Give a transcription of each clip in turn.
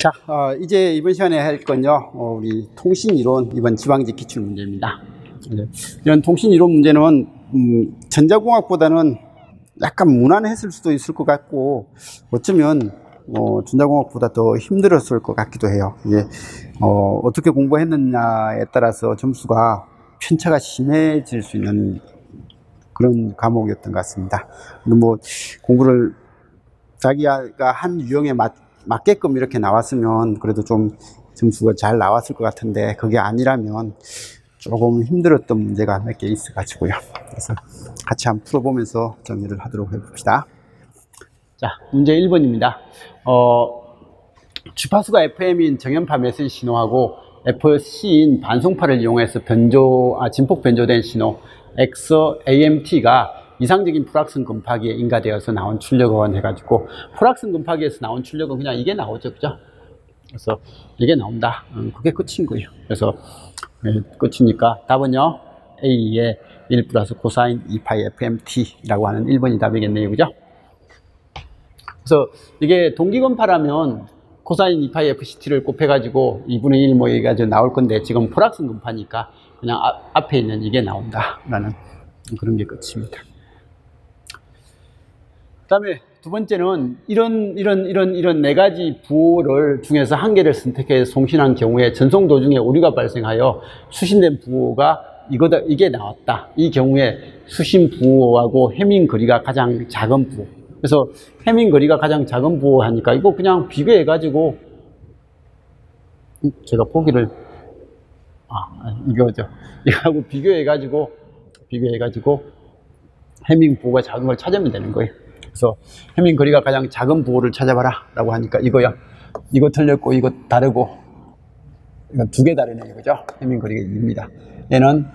자, 이제 이번 시간에 할 건요, 우리 통신이론 이번 지방직 기출문제입니다. 이런 통신이론 문제는 전자공학보다는 약간 무난했을 수도 있을 것 같고, 어쩌면 전자공학보다 더 힘들었을 것 같기도 해요. 이게 어떻게 공부했느냐에 따라서 점수가 편차가 심해질 수 있는 그런 과목이었던 것 같습니다. 뭐 공부를 자기가 한 유형에 맞게끔 이렇게 나왔으면 그래도 좀 점수가 잘 나왔을 것 같은데, 그게 아니라면 조금 힘들었던 문제가 몇 개 있어 가지고요. 그래서 같이 한번 풀어보면서 정리를 하도록 해봅시다. 자, 문제 1번입니다. 주파수가 FM인 정연파 메시지 신호하고 FC인 반송파를 이용해서 진폭 변조된 신호 XAMT가 이상적인 풀악성 금파기에 인가되어서 나온 출력은 해가지고, 풀악성 금파기에서 나온 출력은 그냥 이게 나오죠, 그죠? 그래서 이게 나온다. 그게 끝인 거예요. 그래서 끝이니까 답은요, A의 1 플러스 코사인 2파이 FMT라고 하는 1번이 답이겠네요, 그죠? 그래서 이게 동기금파라면 코사인 2파이 FCT를 곱해가지고 2분의 1 뭐 해가지고 나올 건데, 지금 풀악성 금파니까 그냥 앞에 있는 이게 나온다라는 그런 게 끝입니다. 그 다음에 두 번째는 이런 네 가지 부호를 중에서 한 개를 선택해 송신한 경우에 전송 도중에 오류가 발생하여 수신된 부호가 이게 나왔다. 이 경우에 수신 부호하고 해밍 거리가 가장 작은 부호. 그래서 해밍 거리가 가장 작은 부호 하니까 이거 그냥 비교해 가지고, 제가 보기를 이거죠. 이거하고 비교해 가지고 해밍 부호가 작은 걸 찾으면 되는 거예요. 그래서 해밍 거리가 가장 작은 부호를 찾아봐라 라고 하니까 이거요. 이거 틀렸고 이거 다르고, 이건 두 개 다르네요, 그죠? 해밍 거리가 2입니다. 얘는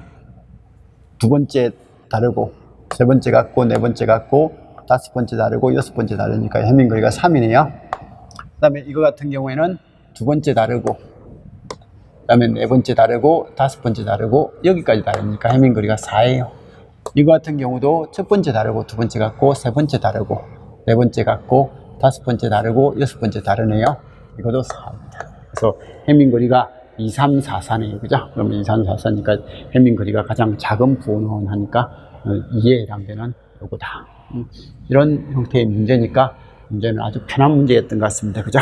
두 번째 다르고, 세 번째 같고, 네 번째 같고, 다섯 번째 다르고, 여섯 번째 다르니까 해밍 거리가 3이네요. 그 다음에 이거 같은 경우에는 두 번째 다르고, 그 다음에 네 번째 다르고, 다섯 번째 다르고, 여기까지 다르니까 해밍 거리가 4예요. 이거 같은 경우도 첫 번째 다르고, 두 번째 같고, 세 번째 다르고, 네 번째 같고, 다섯 번째 다르고, 여섯 번째 다르네요. 이것도 4입니다. 그래서 해밍 거리가 2, 3, 4, 4네요. 그죠? 그러면 2, 3, 4, 4니까 해밍 거리가 가장 작은 부호는 하니까 2에 해당되는 요거다. 이런 형태의 문제니까 문제는 아주 편한 문제였던 것 같습니다. 그죠?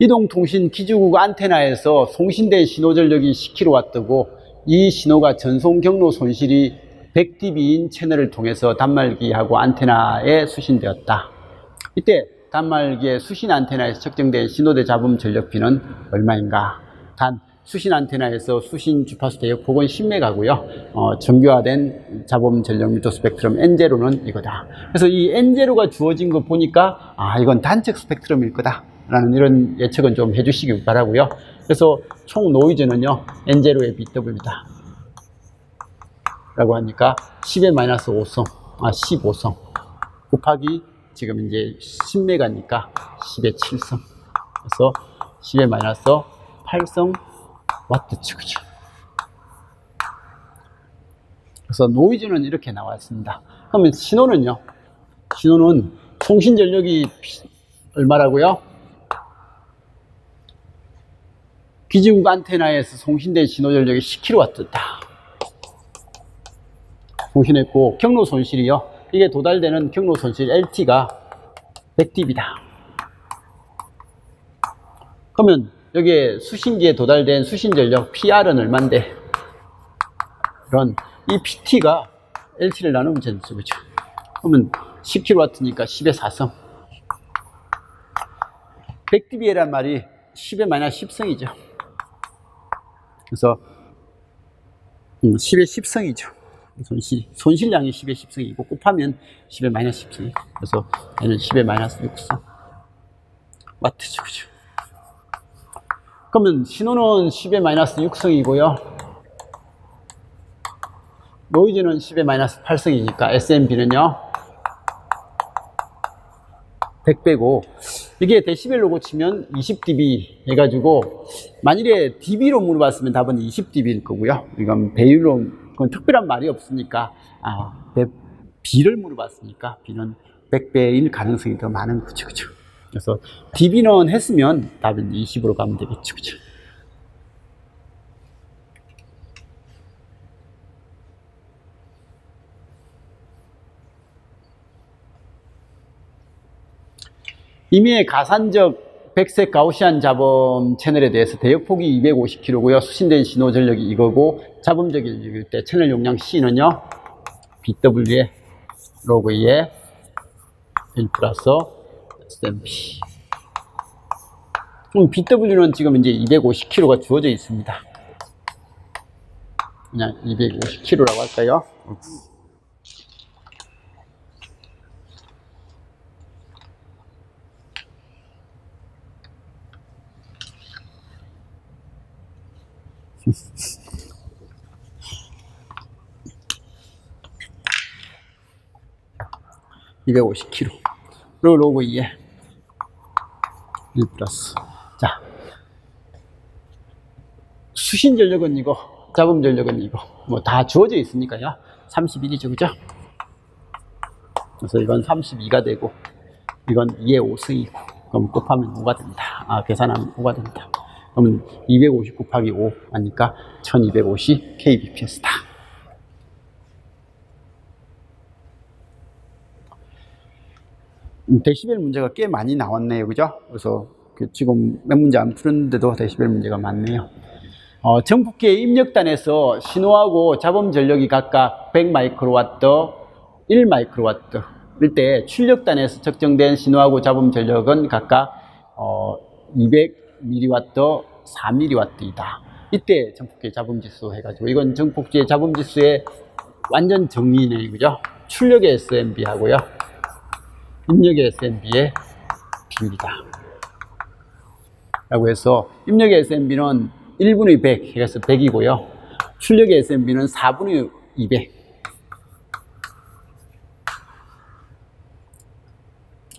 이동통신 기지국 안테나에서 송신된 신호 전력이 10kW고, 이 신호가 전송 경로 손실이 100dB인 채널을 통해서 단말기하고 안테나에 수신되었다. 이때 단말기의 수신 안테나에서 측정된 신호대 잡음 전력비는 얼마인가? 단 수신 안테나에서 수신 주파수 대역폭은 10메가고요. 정교화된 잡음 전력 미터 스펙트럼 N0는 이거다. 그래서 이 N0가 주어진 거 보니까 이건 단측 스펙트럼일 거다 라는 이런 예측은 좀 해주시기 바라고요. 그래서 총 노이즈는요, N0의 BW다 라고 하니까 10의 마이너스 5성, 15성 곱하기 지금 이제 10메가니까 10의 7성, 그래서 10의 마이너스 8성 와트츠, 그죠? 그래서 노이즈는 이렇게 나왔습니다. 그러면 신호는요? 신호는 송신 전력이 얼마라고요? 기지국 안테나에서 송신된 신호 전력이 10kW다. 송신했고, 경로 손실이요. 이게 도달되는 경로 손실 LT가 100dB다. 그러면 여기에 수신기에 도달된 수신 전력 PR은 얼만데? 이런 이 PT가 LT를 나누면 되죠, 그죠? 그러면 10kW니까 10의 4성. 100dB란 말이 10의 마이너스 10성이죠. 그래서 10의 10성이죠. 손실량이 10의 10성이고 곱하면 10의 마이너스 10성이고, 그래서 얘는 10의 마이너스 6성 와트죠, 그죠? 그러면 신호는 10의 마이너스 6성이고요. 노이즈는 10의 마이너스 8성이니까 SMB는요 100 빼고, 이게 데시벨로 고치면 20dB 해가지고, 만일에 dB로 물어봤으면 답은 20dB일 거고요. 이건 배율로, 그건 특별한 말이 없으니까 B를 물어봤으니까 B는 100배일 가능성이 더 많은 거죠. 그죠? 그래서 DB는 했으면 답은 20으로 가면 되겠죠. 그죠? 임의의 가산적 백색 가우시안 잡음 채널에 대해서 대역폭이 250km고요. 수신된 신호 전력이 이거고, 잡음적일 때 채널 용량 C는요, BW에 로그 2에 1 플러스 SMP. BW는 지금 이제 250km가 주어져 있습니다. 그냥 250km라고 할까요? (250km) 그리고 로그 2에 1 플러스. 자, 수신 전력은 이거, 잡음 전력은 이거, 뭐 다 주어져 있으니까요. 31이죠, 그죠? 그래서 이건 32가 되고, 이건 2의 5승이고, 그럼 곱하면 5가 된다. 계산하면 5가 된다. 그러면 250 곱하기 5 하니까 1250 kbps다. 데시벨 문제가 꽤 많이 나왔네요, 그죠? 그래서 지금 몇 문제 안 푸는데도 데시벨 문제가 많네요. 전폭기의 입력단에서 신호하고 잡음 전력이 각각 100 마이크로와트, 1 마이크로와트 일 때 출력단에서 측정된 신호하고 잡음 전력은 각각 200 밀리와트, 4 밀리와트이다. 이때 전폭기의 잡음 지수 해가지고, 이건 전폭기의 잡음 지수의 완전 정의네, 그죠? 출력의 SMB 하고요, 입력의 SMB의 비율이다 라고 해서, 입력의 SMB는 1분의 100 해서 100이고요 출력의 SMB는 4분의 200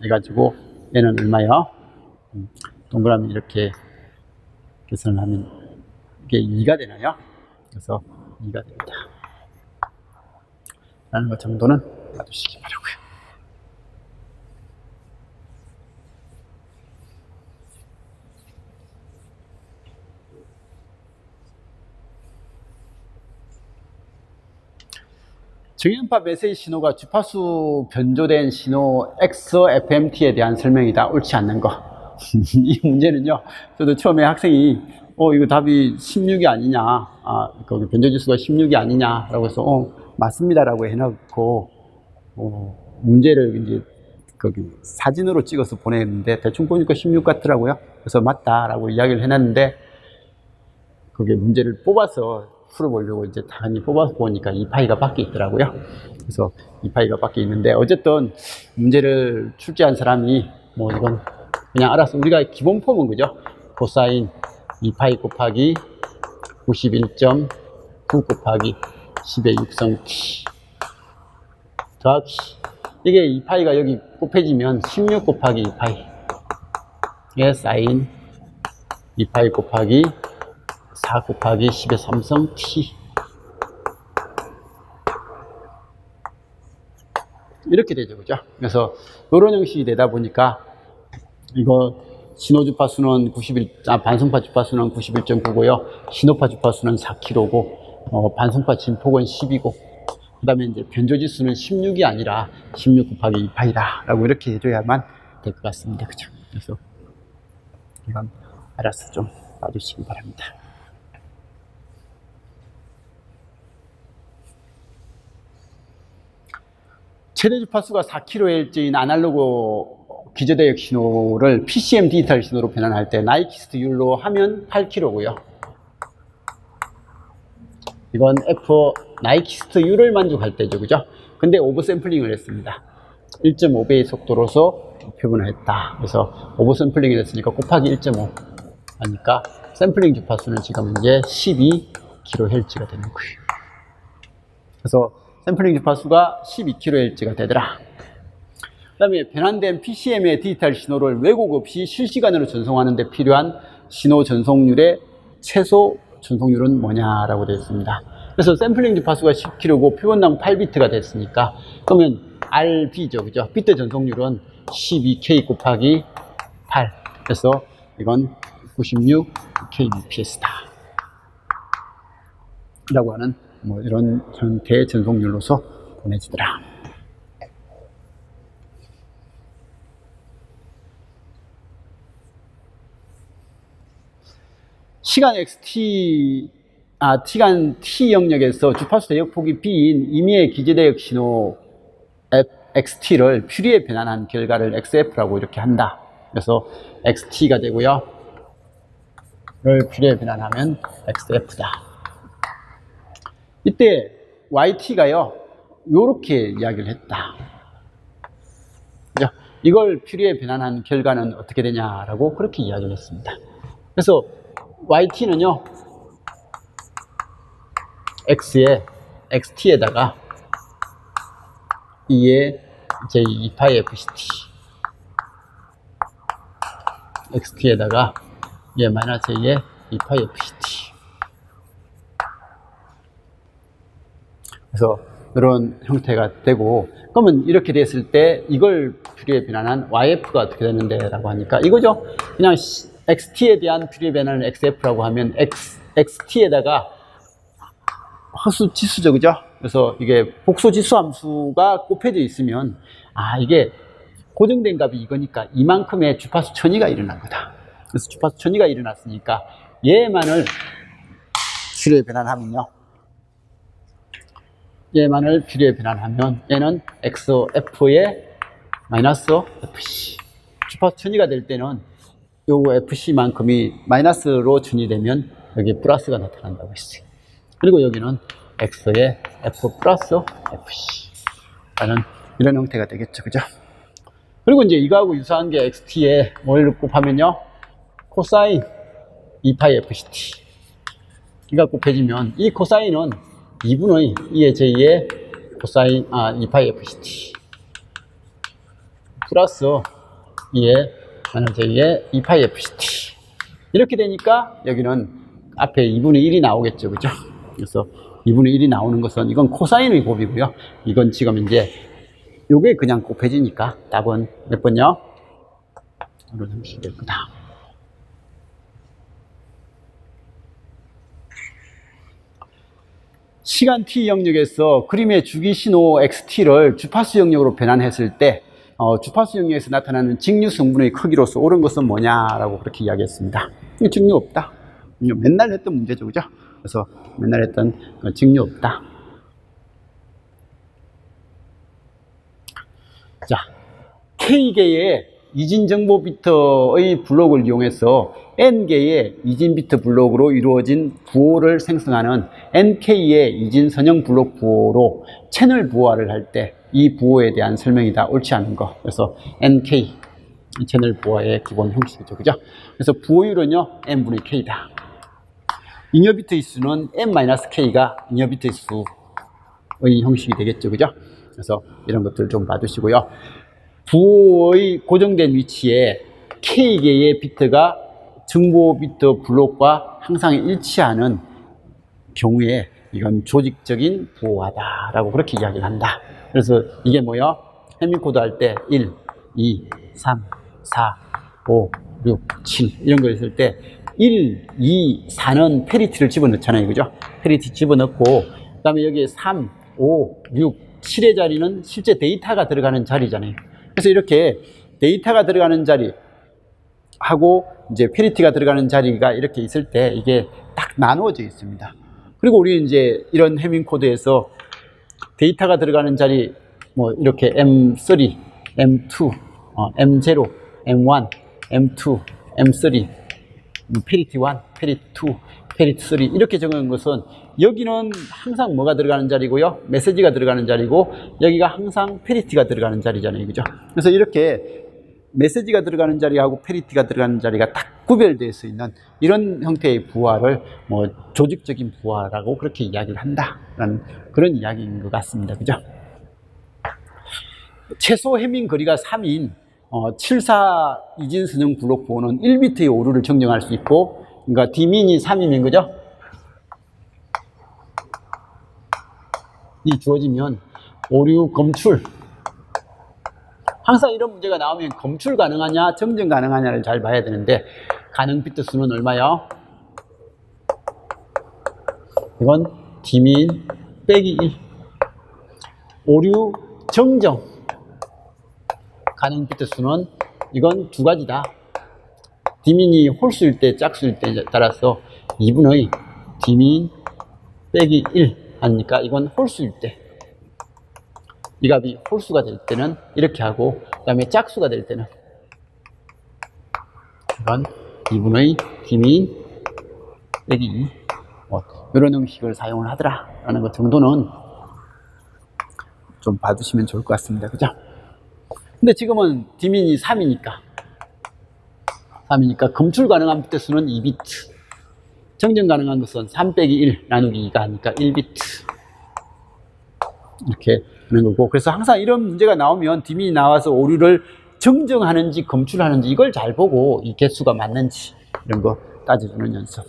해가지고, 얘는 얼마요? 동그라미 이렇게 계산을 하면 이게 2가 되나요? 그래서 2가 됩니다 라는 것 정도는 봐주시기 바라고요. 저연파 메시지 신호가 주파수 변조된 신호 XFMT에 대한 설명이다. 옳지 않는 거. 이 문제는요, 저도 처음에 학생이 이거 답이 16이 아니냐, 거기 변조지수가 16이 아니냐라고 해서 맞습니다라고 해놓고 문제를 이제 거기 사진으로 찍어서 보냈는데, 대충 보니까 16 같더라고요. 그래서 맞다라고 이야기를 해놨는데, 그게 문제를 뽑아서 풀어보려고 이제 당연히 뽑아서 보니까 이 파이가 밖에 있더라고요. 그래서 이 파이가 밖에 있는데, 어쨌든 문제를 출제한 사람이 뭐 이건 그냥 알아서, 우리가 기본 폼은 그죠? 코사인 2파이 곱하기 91.9 곱하기 10의 6성 t 더하기, 이게 2파이가 여기 곱해지면 16 곱하기 2파이 의 사인 2파이 곱하기 4 곱하기 10의 3성 t 이렇게 되죠, 그죠? 그래서 이런 형식이 되다 보니까, 이거 신호 주파수는 반성파 주파수는 91.9고요 신호파 주파수는 4kg고 반성파 진폭은 10이고, 그 다음에 이제 변조지수는 16이 아니라 16 곱하기 2파이다 라고 이렇게 해줘야만 될 것 같습니다, 그죠? 그래서 이건 알아서 좀 봐주시기 바랍니다. 최대 주파수가 4kHz인 아날로그 기저대역 신호를 PCM 디지털 신호로 변환할 때 나이키스트 율로 하면 8kHz고요. 이건 F 나이키스트 율을 만족할 때죠, 그죠? 근데 오버샘플링을 했습니다. 1.5배의 속도로서 표본을 했다. 그래서 오버샘플링을 했으니까 곱하기 1.5 하니까 샘플링 주파수는 지금 이제 12kHz가 되는 거예요. 그래서 샘플링 주파수가 12kHz가 되더라. 그 다음에 변환된 PCM의 디지털 신호를 왜곡 없이 실시간으로 전송하는 데 필요한 신호 전송률의 최소 전송률은 뭐냐라고 되어 있습니다. 그래서 샘플링 주파수가 10kHz고 표본당 8비트가 됐으니까 그러면 RB죠, 그죠? 비트 전송률은 12K 곱하기 8. 그래서 이건 96kbps다. 라고 하는 뭐 이런 형태의 전송률로서 보내지더라. 시간 시간 t 영역에서 주파수 대역폭이 b인 임의의 기재대역 신호 xt를 퓨리에 변환한 결과를 xf라고 이렇게 한다. 그래서 xt가 되고요. 이걸 퓨리에 변환하면 xf다. 이때 yt가요, 요렇게 이야기를 했다. 그죠? 이걸 퓨리에 변환한 결과는 어떻게 되냐라고 그렇게 이야기를 했습니다. 그래서 yt는요, xt에다가 2의 j2πfct, xt에다가 2의 -j의 2πfct. 그래서 이런 형태가 되고, 그러면 이렇게 됐을 때 이걸 퓨리에 변환한 yf가 어떻게 되는데 라고 하니까 이거죠. 그냥 xt에 대한 퓨리에 변환을 xf라고 하면 xt에다가 허수 지수죠, 그죠? 그래서 이게 복소 지수 함수가 곱해져 있으면, 이게 고정된 값이 이거니까 이만큼의 주파수 천위가 일어난 거다. 그래서 주파수 천위가 일어났으니까 얘만을 퓨리에 변환하면요, 얘만을 퓨리에 변환하면 얘는 xf의 -fc. 주파수 천위가 될 때는 요거 fc만큼이 마이너스로 전이되면 여기 플러스가 나타난다고 했어요. 그리고 여기는 x의 f 플러스 fc 라는 이런 형태가 되겠죠, 그죠? 그리고 이제 이거하고 유사한 게 xt에 뭘 곱하면요, 코사인 2πfct. 이가 곱해지면 이 코사인은 2분의 2의 j의 코사인 2πfct 플러스 2의 j의 2πfct. 이렇게 되니까 여기는 앞에 2분의 1이 나오겠죠, 그죠? 그래서 2분의 1이 나오는 것은 이건 코사인의 곱이고요. 이건 지금 이제 요게 그냥 곱해지니까 답은 몇 번요? 이런 형식이 될 거다. 시간 t 영역에서 그림의 주기 신호 xt를 주파수 영역으로 변환했을 때 주파수 영역에서 나타나는 직류 성분의 크기로서 옳은 것은 뭐냐라고 그렇게 이야기했습니다. 직류 없다. 맨날 했던 문제죠, 그죠? 그래서 맨날 했던 직류 없다. 자, K개의 이진정보 비트의 블록을 이용해서 N개의 이진 비트 블록으로 이루어진 부호를 생성하는 NK의 이진 선형 블록 부호로 채널 부호화를 할 때 이 부호에 대한 설명이 다 옳지 않은 거. 그래서 NK 채널 부호화의 기본 형식이죠, 그죠? 그래서 부호율은요, N분의 K다. 잉여 비트의 수는 N-K가 잉여 비트의 수의 형식이 되겠죠, 그죠? 그래서 이런 것들 좀 봐두시고요. 부호의 고정된 위치에 K개의 비트가 정보 비트 블록과 항상 일치하는 경우에 이건 조직적인 부호화다라고 그렇게 이야기를 한다. 그래서 이게 뭐요? 해밍코드 할 때 1, 2, 3, 4, 5, 6, 7 이런 거 있을 때 1, 2, 4는 페리티를 집어넣잖아요, 그죠? 페리티 집어넣고 그 다음에 여기에 3, 5, 6, 7의 자리는 실제 데이터가 들어가는 자리잖아요. 그래서 이렇게 데이터가 들어가는 자리 하고 이제 페리티가 들어가는 자리가 이렇게 있을 때 이게 딱 나누어져 있습니다. 그리고 우리 이제 이런 해밍 코드에서 데이터가 들어가는 자리 뭐 이렇게 M3, M2, M0, M1, M2, M3, 페리티 1, 페리티 2, 페리티 3 이렇게 적은 것은 여기는 항상 뭐가 들어가는 자리고요, 메시지가 들어가는 자리고 여기가 항상 페리티가 들어가는 자리잖아요, 그죠? 그래서 이렇게 메시지가 들어가는 자리하고 페리티가 들어가는 자리가 딱 구별될 수 있는 이런 형태의 부호화를 뭐 조직적인 부호화라고 그렇게 이야기를 한다라는 그런 이야기인 것 같습니다, 그죠? 최소 해밍 거리가 3인 74 이진 선형 블록 부호는 1비트의 오류를 정정할 수 있고, 그러니까 D민이 3이면 그죠? 주어지면 오류 검출, 항상 이런 문제가 나오면 검출 가능하냐 정정 가능하냐를 잘 봐야 되는데, 가능 비트 수는 얼마요? 이건 D민 빼기 1. 오류 정정 가능 비트 수는 이건 두 가지다. D민이 홀수일 때 짝수일 때에 따라서 2분의 D민 빼기 1 하니까 이건 홀수일 때, 이 값이 홀수가 될 때는 이렇게 하고, 그 다음에 짝수가 될 때는 이건 2분의 D민 빼기 2, 이런 형식을 사용을 하더라 라는 것 정도는 좀 봐두시면 좋을 것 같습니다. 그죠? 근데 지금은 D민이 3이니까 검출 가능한 비트 수는 2비트, 정정 가능한 것은 3 빼기 1 나누기 2가 하니까 1비트, 이렇게 하는 거고. 그래서 항상 이런 문제가 나오면 D민이 나와서 오류를 정정하는지 검출하는지 이걸 잘 보고 이 개수가 맞는지 이런 거 따져주는 연습.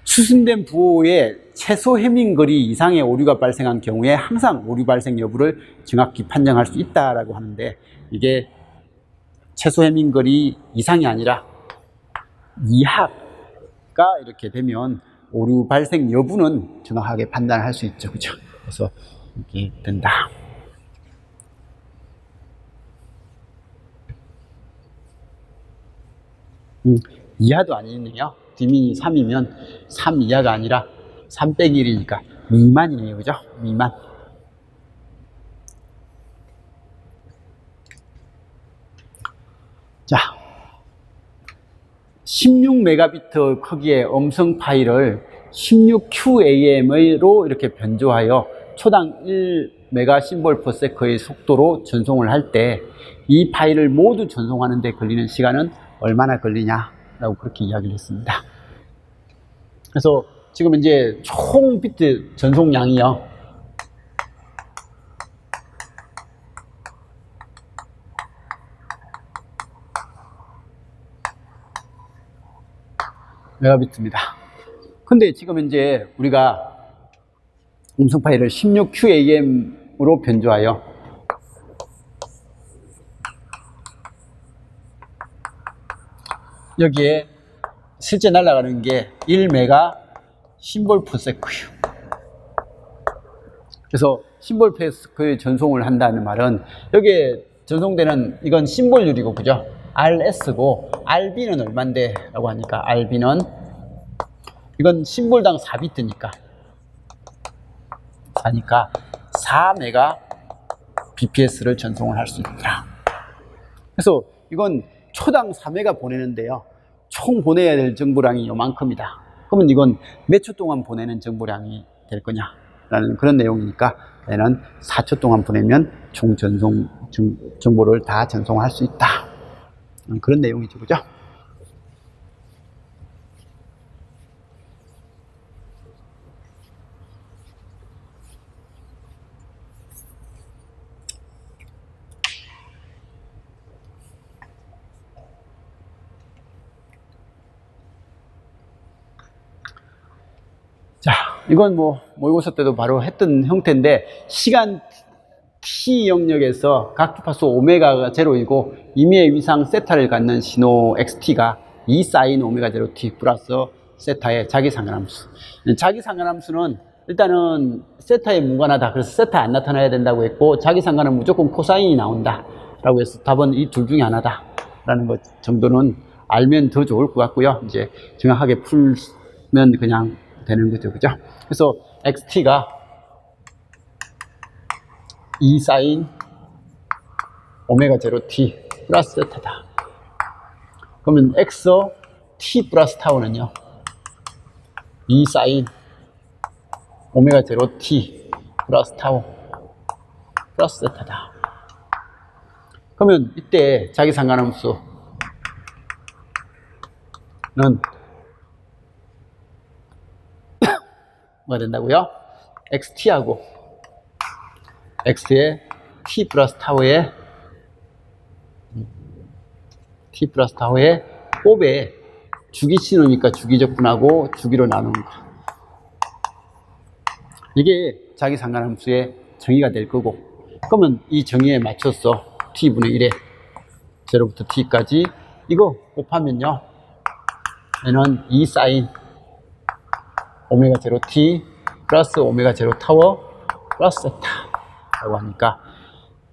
수신된 부호에 최소 해밍거리 이상의 오류가 발생한 경우에 항상 오류 발생 여부를 정확히 판정할 수 있다라고 하는데, 이게 최소 해밍거리 이상이 아니라 이하가 이렇게 되면 오류 발생 여부는 정확하게 판단할 수 있죠. 그죠? 그래서 이렇게 된다. 이하도 아니네요. D민이 3이면 3 이하가 아니라 3 빼기 1이니까 미만이네요. 그죠? 미만. 자, 16메가비트 크기의 음성 파일을 16QAM으로 이렇게 변조하여 초당 1메가 심볼 퍼 세컨의 속도로 전송을 할 때 이 파일을 모두 전송하는 데 걸리는 시간은 얼마나 걸리냐라고 그렇게 이야기를 했습니다. 그래서 지금 이제 총 비트 전송량이요, 메가비트입니다. 근데 지금 이제 우리가 음성 파일을 16QAM으로 변조하여 여기에 실제 날아가는 게 1메가 심볼 퍼 세컨. 그래서 심볼 퍼 세컨 전송을 한다는 말은 여기에 전송되는 이건 심볼률이고, 그죠? RS고 RB는 얼만데 라고 하니까, RB는 이건 심볼당 4비트니까 4메가 BPS를 전송을 할 수 있더라. 그래서 이건 초당 4메가 보내는데요, 총 보내야 될 정보량이 요만큼이다. 그러면 이건 몇 초 동안 보내는 정보량이 될 거냐 라는 그런 내용이니까, 얘는 4초 동안 보내면 총 전송 정보를 다 전송할 수 있다, 그런 내용이죠. 그죠? 자, 이건 뭐 모의고사 때도 바로 했던 형태인데, 시간 t 영역에서 각 주파수 오메가가 제로이고 임의의 위상 세타를 갖는 신호 xt가 2 사인 오메가 제로 t 플러스 세타의 자기상관함수. 자기상관함수는 일단은 세타에 무관하다, 그래서 세타 안 나타나야 된다고 했고, 자기상관은 무조건 코사인이 나온다 라고 해서 답은 이 둘 중에 하나다 라는 것 정도는 알면 더 좋을 것 같고요. 이제 정확하게 풀면 그냥 되는 거죠. 그죠? 그래서 xt가 2 사인 오메가 제로 t 플러스 세타다. 그러면 x t 플러스 타우는요, 2 사인 오메가 제로 t 플러스 타우 플러스 세타다. 그러면 이때 자기상관함수는 뭐가 된다고요? xt하고 x의 t 플러스 타우의 곱에 주기 신호니까 주기적분하고 주기로 나누는 거. 이게 자기 상관함수의 정의가 될 거고, 그러면 이 정의에 맞춰서 t분의 1에 0부터 t까지 이거 곱하면요, 얘는 2 사인 오메가 0 t 플러스 오메가 0 타워 플러스 세타 라고 하니까,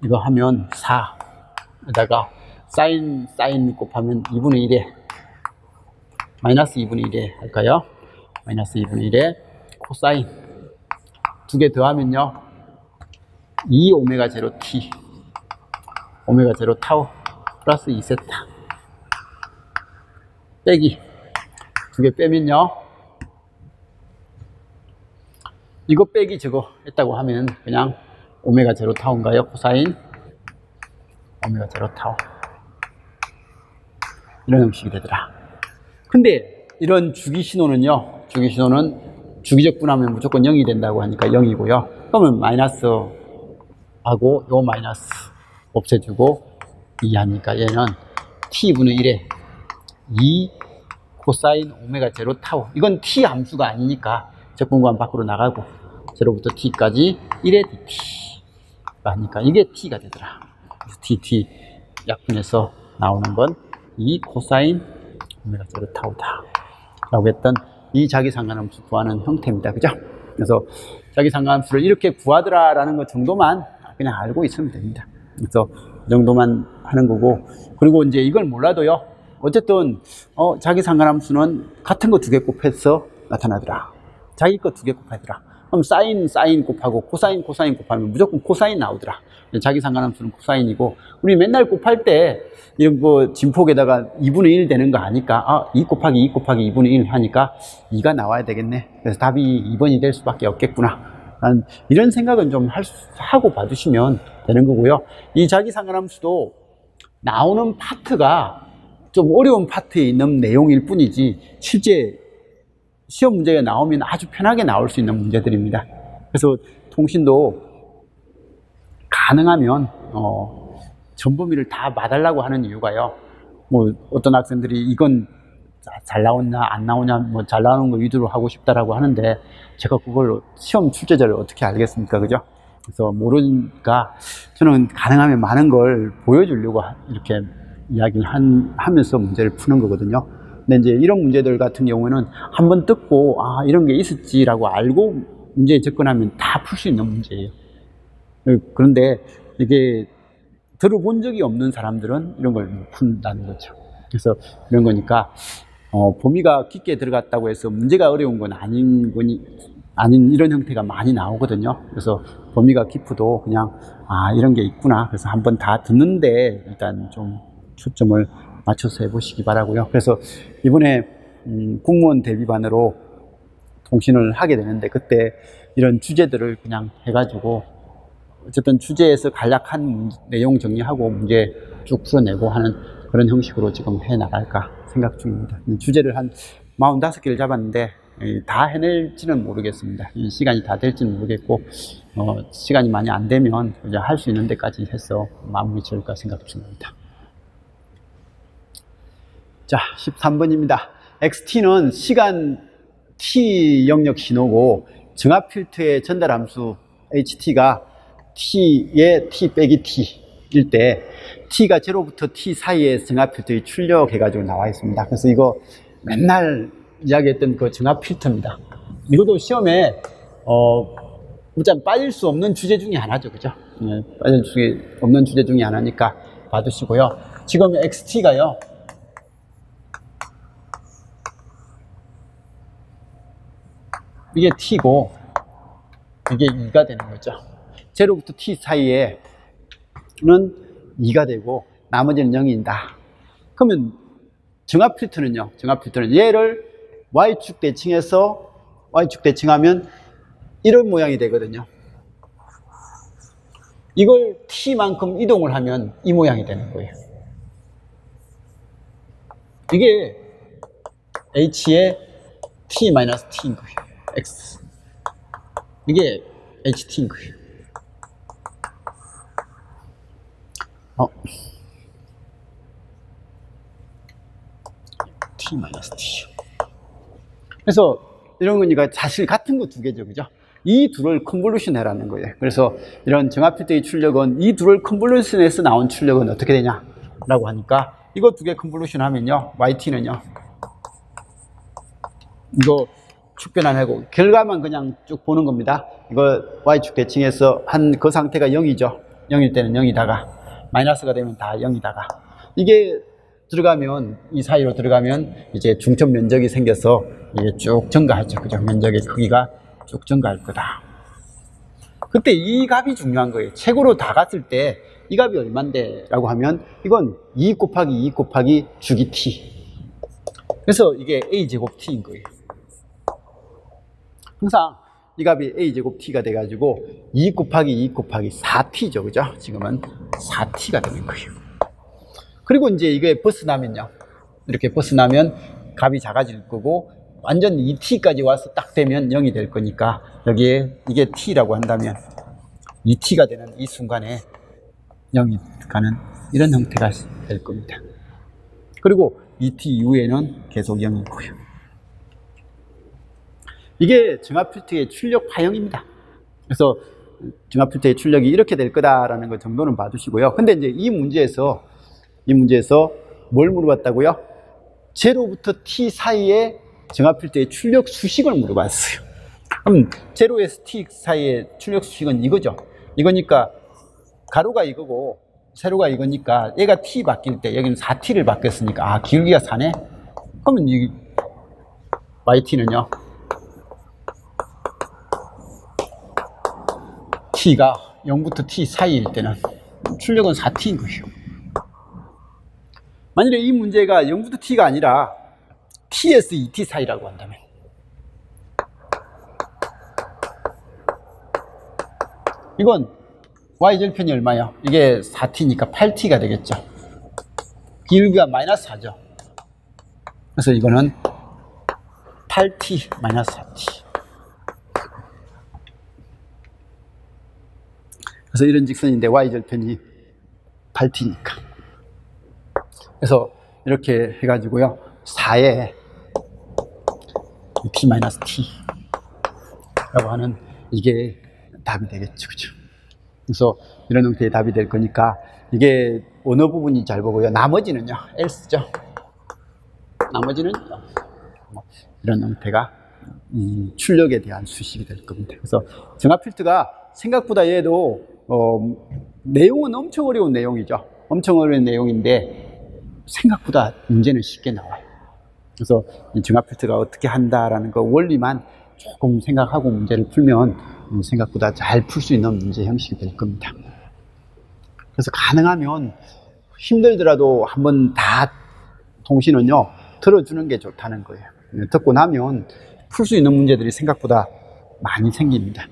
이거 하면 4에다가 사인 곱하면 2분의 1에 마이너스 2분의 1에 할까요? 마이너스 2분의 1에 코사인 두 개 더하면요, 2 오메가 0 t 오메가 0 타우 플러스 2 세타 빼기 두 개 빼면요, 이거 빼기 저거 했다고 하면 그냥 오메가 0 타우인가요? 코사인 오메가 0 타우, 이런 형식이 되더라. 근데 이런 주기신호는요, 주기적 분하면 무조건 0이 된다고 하니까 0이고요. 그러면 마이너스 하고 요 마이너스 없애주고 2 하니까 얘는 t분의 1에 2 코사인 오메가 0 타우, 이건 t 함수가 아니니까 적분관 밖으로 나가고 0부터 t까지 1의 dt 하니까 이게 t가 되더라. dt 약분해서 나오는 건 2 코사인 오메가 0 타우다 라고 했던 이 자기상관함수 구하는 형태입니다. 그죠? 그래서 자기상관함수를 이렇게 구하더라 라는 것 정도만 그냥 알고 있으면 됩니다. 그래서 이 정도만 하는 거고, 그리고 이제 이걸 몰라도요, 어쨌든 자기상관함수는 같은 거 두 개 곱해서 나타나더라, 자기 거 두 개 곱하더라, 그럼 사인 곱하고 코사인 곱하면 무조건 코사인 나오더라. 자기상관함수는 코사인이고, 우리 맨날 곱할 때 이런 거 진폭에다가 2분의 1 되는 거 아니까 2 곱하기 2 곱하기 2분의 1 하니까 2가 나와야 되겠네, 그래서 답이 2번이 될 수밖에 없겠구나, 이런 생각은 좀 하고 봐주시면 되는 거고요. 이 자기상관함수도 나오는 파트가 좀 어려운 파트에 있는 내용일 뿐이지, 실제 시험 문제가 나오면 아주 편하게 나올 수 있는 문제들입니다. 그래서 통신도 가능하면 전범위를 다 봐달라고 하는 이유가요, 뭐 어떤 학생들이 이건 잘 나오냐 안 나오냐, 뭐 잘 나오는 거 위주로 하고 싶다라고 하는데, 제가 그걸 시험 출제자를 어떻게 알겠습니까? 그죠? 그래서 모르니까 저는 가능하면 많은 걸 보여주려고 이렇게 이야기를 하면서 문제를 푸는 거거든요. 근데 이제 이런 문제들 같은 경우에는 한번 듣고 이런 게 있었지라고 알고 문제에 접근하면 다 풀 수 있는 문제예요. 그런데 이게 들어본 적이 없는 사람들은 이런 걸 못 푼다는 거죠. 그래서 이런 거니까 범위가 깊게 들어갔다고 해서 문제가 어려운 건 아닌 이런 형태가 많이 나오거든요. 그래서 범위가 깊어도 그냥 이런 게 있구나, 그래서 한번 다 듣는데 일단 좀 초점을 맞춰서 해보시기 바라고요. 그래서 이번에 공무원 대비반으로 통신을 하게 되는데, 그때 이런 주제들을 그냥 해가지고 어쨌든 주제에서 간략한 내용 정리하고 문제 쭉 풀어내고 하는 그런 형식으로 지금 해나갈까 생각 중입니다. 주제를 한 45개를 잡았는데 다 해낼지는 모르겠습니다. 시간이 다 될지는 모르겠고, 시간이 많이 안 되면 이제 할 수 있는 데까지 해서 마무리 지을까 생각 중입니다. 자, 13번입니다. XT는 시간 T 영역 신호고, 정압 필터의 전달 함수 HT가 T의 T 빼기 T일 때 T가 0부터 T 사이에 정압 필터의 출력 해가지고 나와 있습니다. 그래서 이거 맨날 이야기했던 그 정압 필터입니다. 이것도 시험에 일단 빠질 수 없는 주제 중에 하나죠. 그죠? 빠질 수 없는 주제 중에 하나니까 봐두시고요. 지금 XT가요, 이게 T고 이게 2가 되는 거죠. 0부터 T 사이에는 2가 되고 나머지는 0이다. 그러면 정압 필터는요, 얘를 Y축 대칭해서 Y축 대칭하면 이런 모양이 되거든요. 이걸 T만큼 이동을 하면 이 모양이 되는 거예요. 이게 H의 T-T인 거예요. X. 이게 HT인 거예요. T-T. 그래서 이런 거니까 사실 같은 거 두 개죠. 그죠? 이 둘을 컨볼루션 해라는 거예요. 그래서 이런 정합 필터의 출력은 이 둘을 컨볼루션해서 나온 출력은 어떻게 되냐 라고 하니까 이거 두 개 컨볼루션 하면요, YT는요, 이거 축변 안 하고 결과만 그냥 쭉 보는 겁니다. 이거 Y축 대칭해서 한 그 상태가 0이죠. 0일 때는 0이다가 마이너스가 되면 다 0이다가 이게 들어가면, 이 사이로 들어가면 이제 중첩 면적이 생겨서 이게 쭉 증가하죠. 그죠? 면적의 크기가 쭉 증가할 거다. 그때 이 값이 중요한 거예요. 최고로 다 갔을 때 이 값이 얼만데 라고 하면 이건 2 곱하기 2 곱하기 주기 t. 그래서 이게 a제곱 t인 거예요. 항상 이 값이 a제곱 t가 돼가지고 2 곱하기 2 곱하기 4t죠. 그죠? 지금은 4t가 되는 거예요. 그리고 이제 이게 벗어나면요, 이렇게 벗어나면 값이 작아질 거고 완전 2t까지 와서 딱 되면 0이 될 거니까 여기에 이게 t라고 한다면 2t가 되는 이 순간에 0이 가는 이런 형태가 될 겁니다. 그리고 2t 이후에는 계속 0이고요. 이게 정합 필터의 출력 파형입니다. 그래서 정합 필터의 출력이 이렇게 될 거다라는 것 정도는 봐두시고요. 근데 이제 이 문제에서 뭘 물어봤다고요? 제로부터 t 사이에 정합 필터의 출력 수식을 물어봤어요. 그럼 제로에서 t 사이의 출력 수식은 이거죠. 이거니까 가로가 이거고 세로가 이거니까 얘가 t 바뀔 때 여기는 4t를 바뀌었으니까 아, 기울기가 4네? 그러면 이 yt는요, t가 0부터 t 사이일 때는 출력은 4t인 거예요. 만일에 이 문제가 0부터 t가 아니라 t에서 2t 사이라고 한다면 이건 y절편이 얼마예요? 이게 4t니까 8t가 되겠죠. 기울기가 마이너스 4죠. 그래서 이거는 8t 마이너스 4t. 그래서 이런 직선인데 y절편이 8t니까. 그래서 이렇게 해가지고요, 4에 t 마이너스 t 라고 하는 이게 답이 되겠죠. 그죠? 그래서 이런 형태의 답이 될 거니까 이게 어느 부분이 잘 보고요. 나머지는요, else죠. 나머지는 이런 형태가 이 출력에 대한 수식이 될 겁니다. 그래서 정합 필터가 생각보다 얘도 내용은 엄청 어려운 내용이죠. 엄청 어려운 내용인데 생각보다 문제는 쉽게 나와요. 그래서 이 정합 필터가 어떻게 한다라는 거 원리만 조금 생각하고 문제를 풀면 생각보다 잘 풀 수 있는 문제 형식이 될 겁니다. 그래서 가능하면 힘들더라도 한번 다 통신은요, 들어주는 게 좋다는 거예요. 듣고 나면 풀 수 있는 문제들이 생각보다 많이 생깁니다.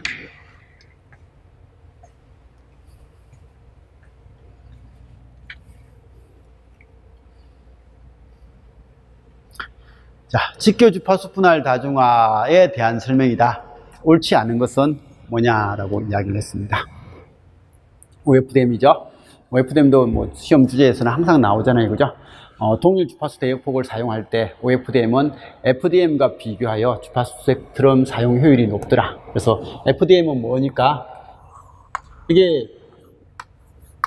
자, 직교 주파수 분할 다중화에 대한 설명이다. 옳지 않은 것은 뭐냐라고 이야기를 했습니다. OFDM이죠. OFDM도 뭐 시험 주제에서는 항상 나오잖아요. 그죠? 동일 주파수 대역폭을 사용할 때 OFDM은 FDM과 비교하여 주파수 스펙트럼 사용 효율이 높더라. 그래서 FDM은 뭐니까 이게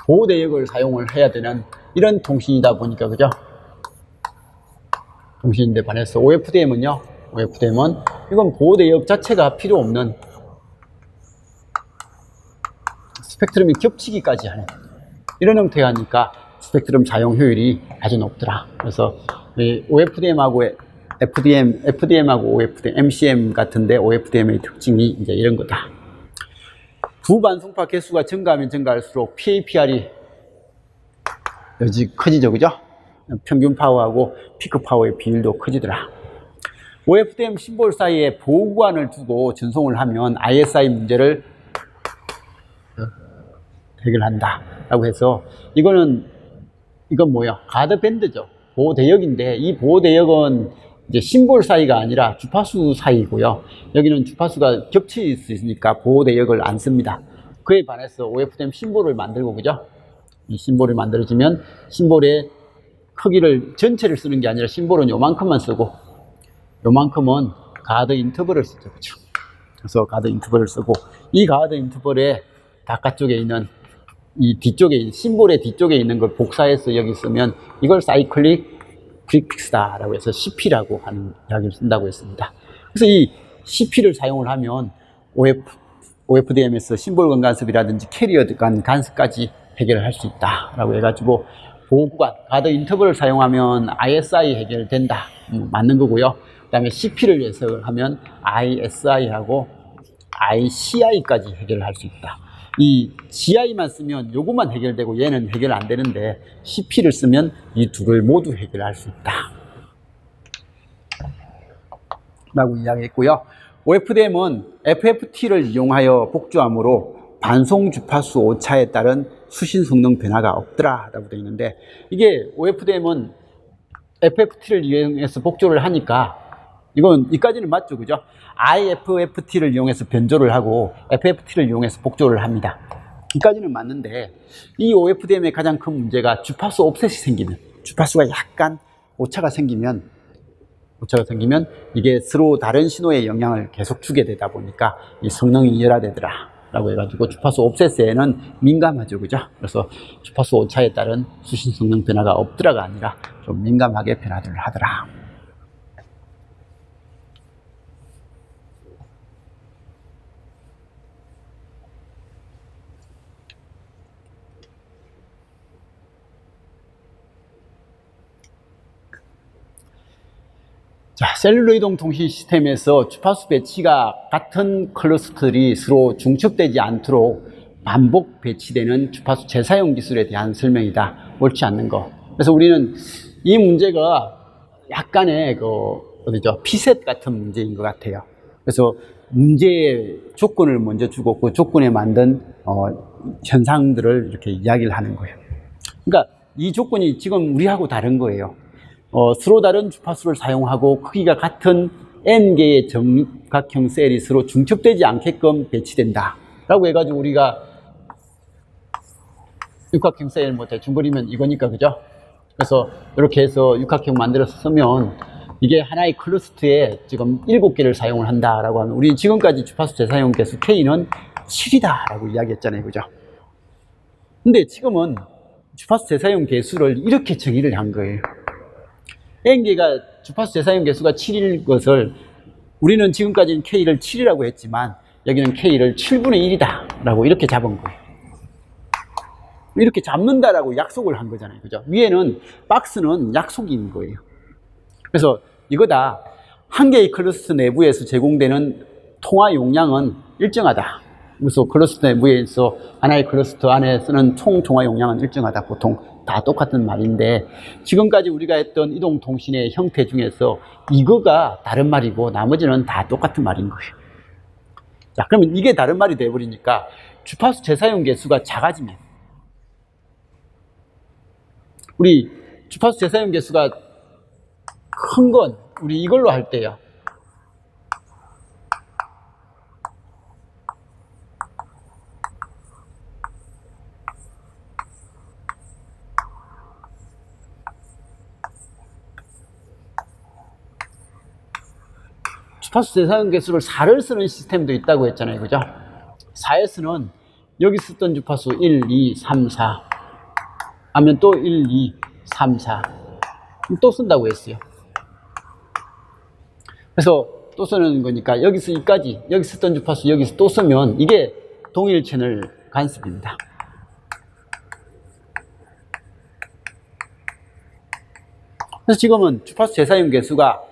보호 대역을 사용을 해야 되는 이런 통신이다 보니까, 그죠? 통신인데 반해서 OFDM은요, OFDM은 이건 보호 대역 자체가 필요 없는 스펙트럼이 겹치기까지 하는 이런 형태가 하니까 스펙트럼 사용 효율이 아주 높더라. 그래서 이 OFDM하고 FDM하고 OFDM, MCM 같은데 OFDM의 특징이 이제 이런 거다. 두 반송파 개수가 증가하면 증가할수록 PAPR이 여지 커지죠, 그죠? 평균 파워하고 피크 파워의 비율도 커지더라. OFDM 심볼 사이에 보호 구간을 두고 전송을 하면 ISI 문제를 해결한다 라고 해서 이건 뭐야? 가드 밴드죠. 보호 대역인데 이 보호 대역은 이제 심볼 사이가 아니라 주파수 사이고요. 여기는 주파수가 겹칠 수 있으니까 보호 대역을 안 씁니다. 그에 반해서 OFDM 심볼을 만들고, 그죠? 이 심볼이 만들어지면 심볼의 크기를 전체를 쓰는 게 아니라 심볼은 요만큼만 쓰고 요만큼은 가드 인터벌을 쓰죠. 그죠? 그래서 가드 인터벌을 쓰고, 이 가드 인터벌의 바깥쪽에 있는 이 뒤쪽에, 심볼의 뒤쪽에 있는 걸 복사해서 여기 쓰면 이걸 사이클릭 프리픽스다라고 해서 CP라고 하는 이야기를 쓴다고 했습니다. 그래서 이 CP를 사용을 하면 OFDM에서 심볼 간 간섭이라든지 캐리어 간 간섭까지 해결을 할 수 있다라고 해가지고, 보호구간, 가드 인터벌을 사용하면 ISI 해결된다. 맞는 거고요. 그 다음에 CP를 위해서 하면 ISI하고 ICI까지 해결을 할 수 있다. 이 GI만 쓰면 요것만 해결되고 얘는 해결 안 되는데, CP를 쓰면 이 두 개를 모두 해결할 수 있다 라고 이야기했고요. OFDM은 FFT를 이용하여 복조함으로 반송 주파수 오차에 따른 수신 성능 변화가 없더라 라고 되어 있는데, 이게 OFDM은 FFT를 이용해서 복조를 하니까, 이건 이까지는 맞죠, 그죠? IFFT를 이용해서 변조를 하고 FFT를 이용해서 복조를 합니다. 이까지는 맞는데, 이 OFDM의 가장 큰 문제가 주파수 옵셋이 생기면, 주파수가 약간 오차가 생기면 이게 서로 다른 신호에 영향을 계속 주게 되다 보니까 이 성능이 이열화되더라 라고 해가지고, 주파수 옵셋에는 민감하죠, 그죠? 그래서 주파수 오차에 따른 수신 성능 변화가 없더라가 아니라 좀 민감하게 변화를 하더라. 자, 셀룰러 이동 통신 시스템에서 주파수 배치가 같은 클러스터들이 서로 중첩되지 않도록 반복 배치되는 주파수 재사용 기술에 대한 설명이다. 옳지 않는 거. 그래서 우리는 이 문제가 약간의 피셋 같은 문제인 것 같아요. 그래서 문제의 조건을 먼저 주고 그 조건에 만든 현상들을 이렇게 이야기를 하는 거예요. 그러니까 이 조건이 지금 우리하고 다른 거예요. 서로 다른 주파수를 사용하고 크기가 같은 N개의 정육각형 셀이 서로 중첩되지 않게끔 배치된다 라고 해가지고, 우리가 육각형 셀 뭐 대충 그리면 이거니까, 그죠? 그래서 이렇게 해서 육각형 만들어서 쓰면 이게 하나의 클러스터에 지금 7개를 사용을 한다라고 하면, 우리 지금까지 주파수 재사용 개수 K는 7이다 라고 이야기했잖아요, 그죠? 근데 지금은 주파수 재사용 개수를 이렇게 정의를 한 거예요. N개가 주파수 재사용 개수가 7일 것을 우리는 지금까지는 K를 7이라고 했지만, 여기는 K를 7분의 1이다 라고 이렇게 잡은 거예요. 이렇게 잡는다라고 약속을 한 거잖아요, 그죠? 위에는 박스는 약속인 거예요. 그래서 이거다, 한 개의 클러스터 내부에서 제공되는 통화 용량은 일정하다. 그래서 클러스터 내부에서 하나의 클러스터 안에 쓰는 총 통화 용량은 일정하다. 보통 다 똑같은 말인데, 지금까지 우리가 했던 이동통신의 형태 중에서 이거가 다른 말이고 나머지는 다 똑같은 말인 거예요. 자, 그러면 이게 다른 말이 돼버리니까 주파수 재사용 개수가 작아지면, 우리 주파수 재사용 개수가 큰 건 우리 이걸로 할 때요, 주파수 재사용 개수를 4를 쓰는 시스템도 있다고 했잖아요, 그죠? 4에서는 여기 썼던 주파수 1, 2, 3, 4 하면 또 1, 2, 3, 4 또 쓴다고 했어요. 그래서 또 쓰는 거니까 여기서 여기까지, 여기 썼던 주파수 여기서 또 쓰면 이게 동일 채널 간섭입니다. 그래서 지금은 주파수 재사용 개수가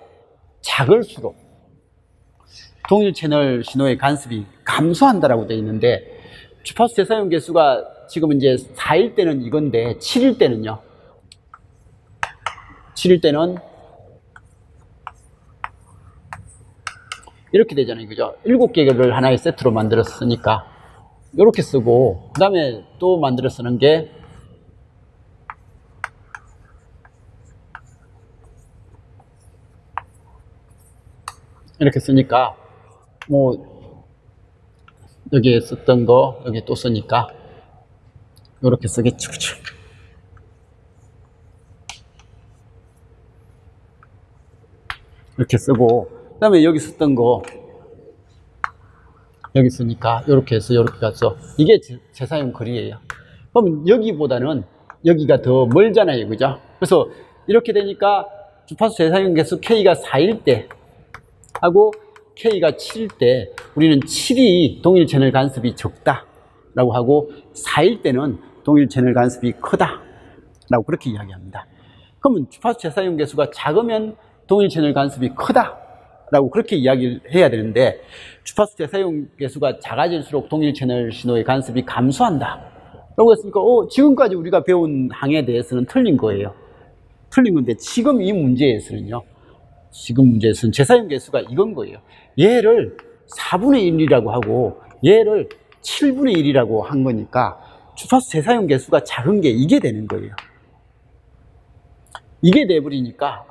작을수록 동일 채널 신호의 간섭이 감소한다라고 되어 있는데, 주파수 재사용 개수가 지금 이제 4일 때는 이건데 7일 때는요, 7일 때는 이렇게 되잖아요, 그죠? 7개를 하나의 세트로 만들었으니까 이렇게 쓰고, 그 다음에 또 만들어 쓰는 게 이렇게 쓰니까, 뭐 여기에 썼던 거 여기 또 쓰니까 이렇게 쓰겠죠, 그죠? 이렇게 쓰고, 그 다음에 여기 썼던 거 여기 있으니까 이렇게 해서 이렇게 가서 이게 재사용 거리예요. 그러면 여기보다는 여기가 더 멀잖아요, 그죠? 그래서 이렇게 되니까 주파수 재사용 개수 K가 4일 때 하고 K가 7일 때 우리는 7이 동일 채널 간섭이 적다 라고 하고 4일 때는 동일 채널 간섭이 크다 라고 그렇게 이야기합니다. 그러면 주파수 재사용 개수가 작으면 동일 채널 간섭이 크다 라고 그렇게 이야기를 해야 되는데, 주파수 재사용 개수가 작아질수록 동일 채널 신호의 간섭이 감소한다 라고 했으니까 지금까지 우리가 배운 항에 대해서는 틀린 거예요. 틀린 건데 지금 이 문제에서는요, 지금 문제에서는 재사용 개수가 이건 거예요. 얘를 4분의 1이라고 하고 얘를 7분의 1이라고 한 거니까 주파수 재사용 개수가 작은 게 이게 되는 거예요. 이게 돼버리니까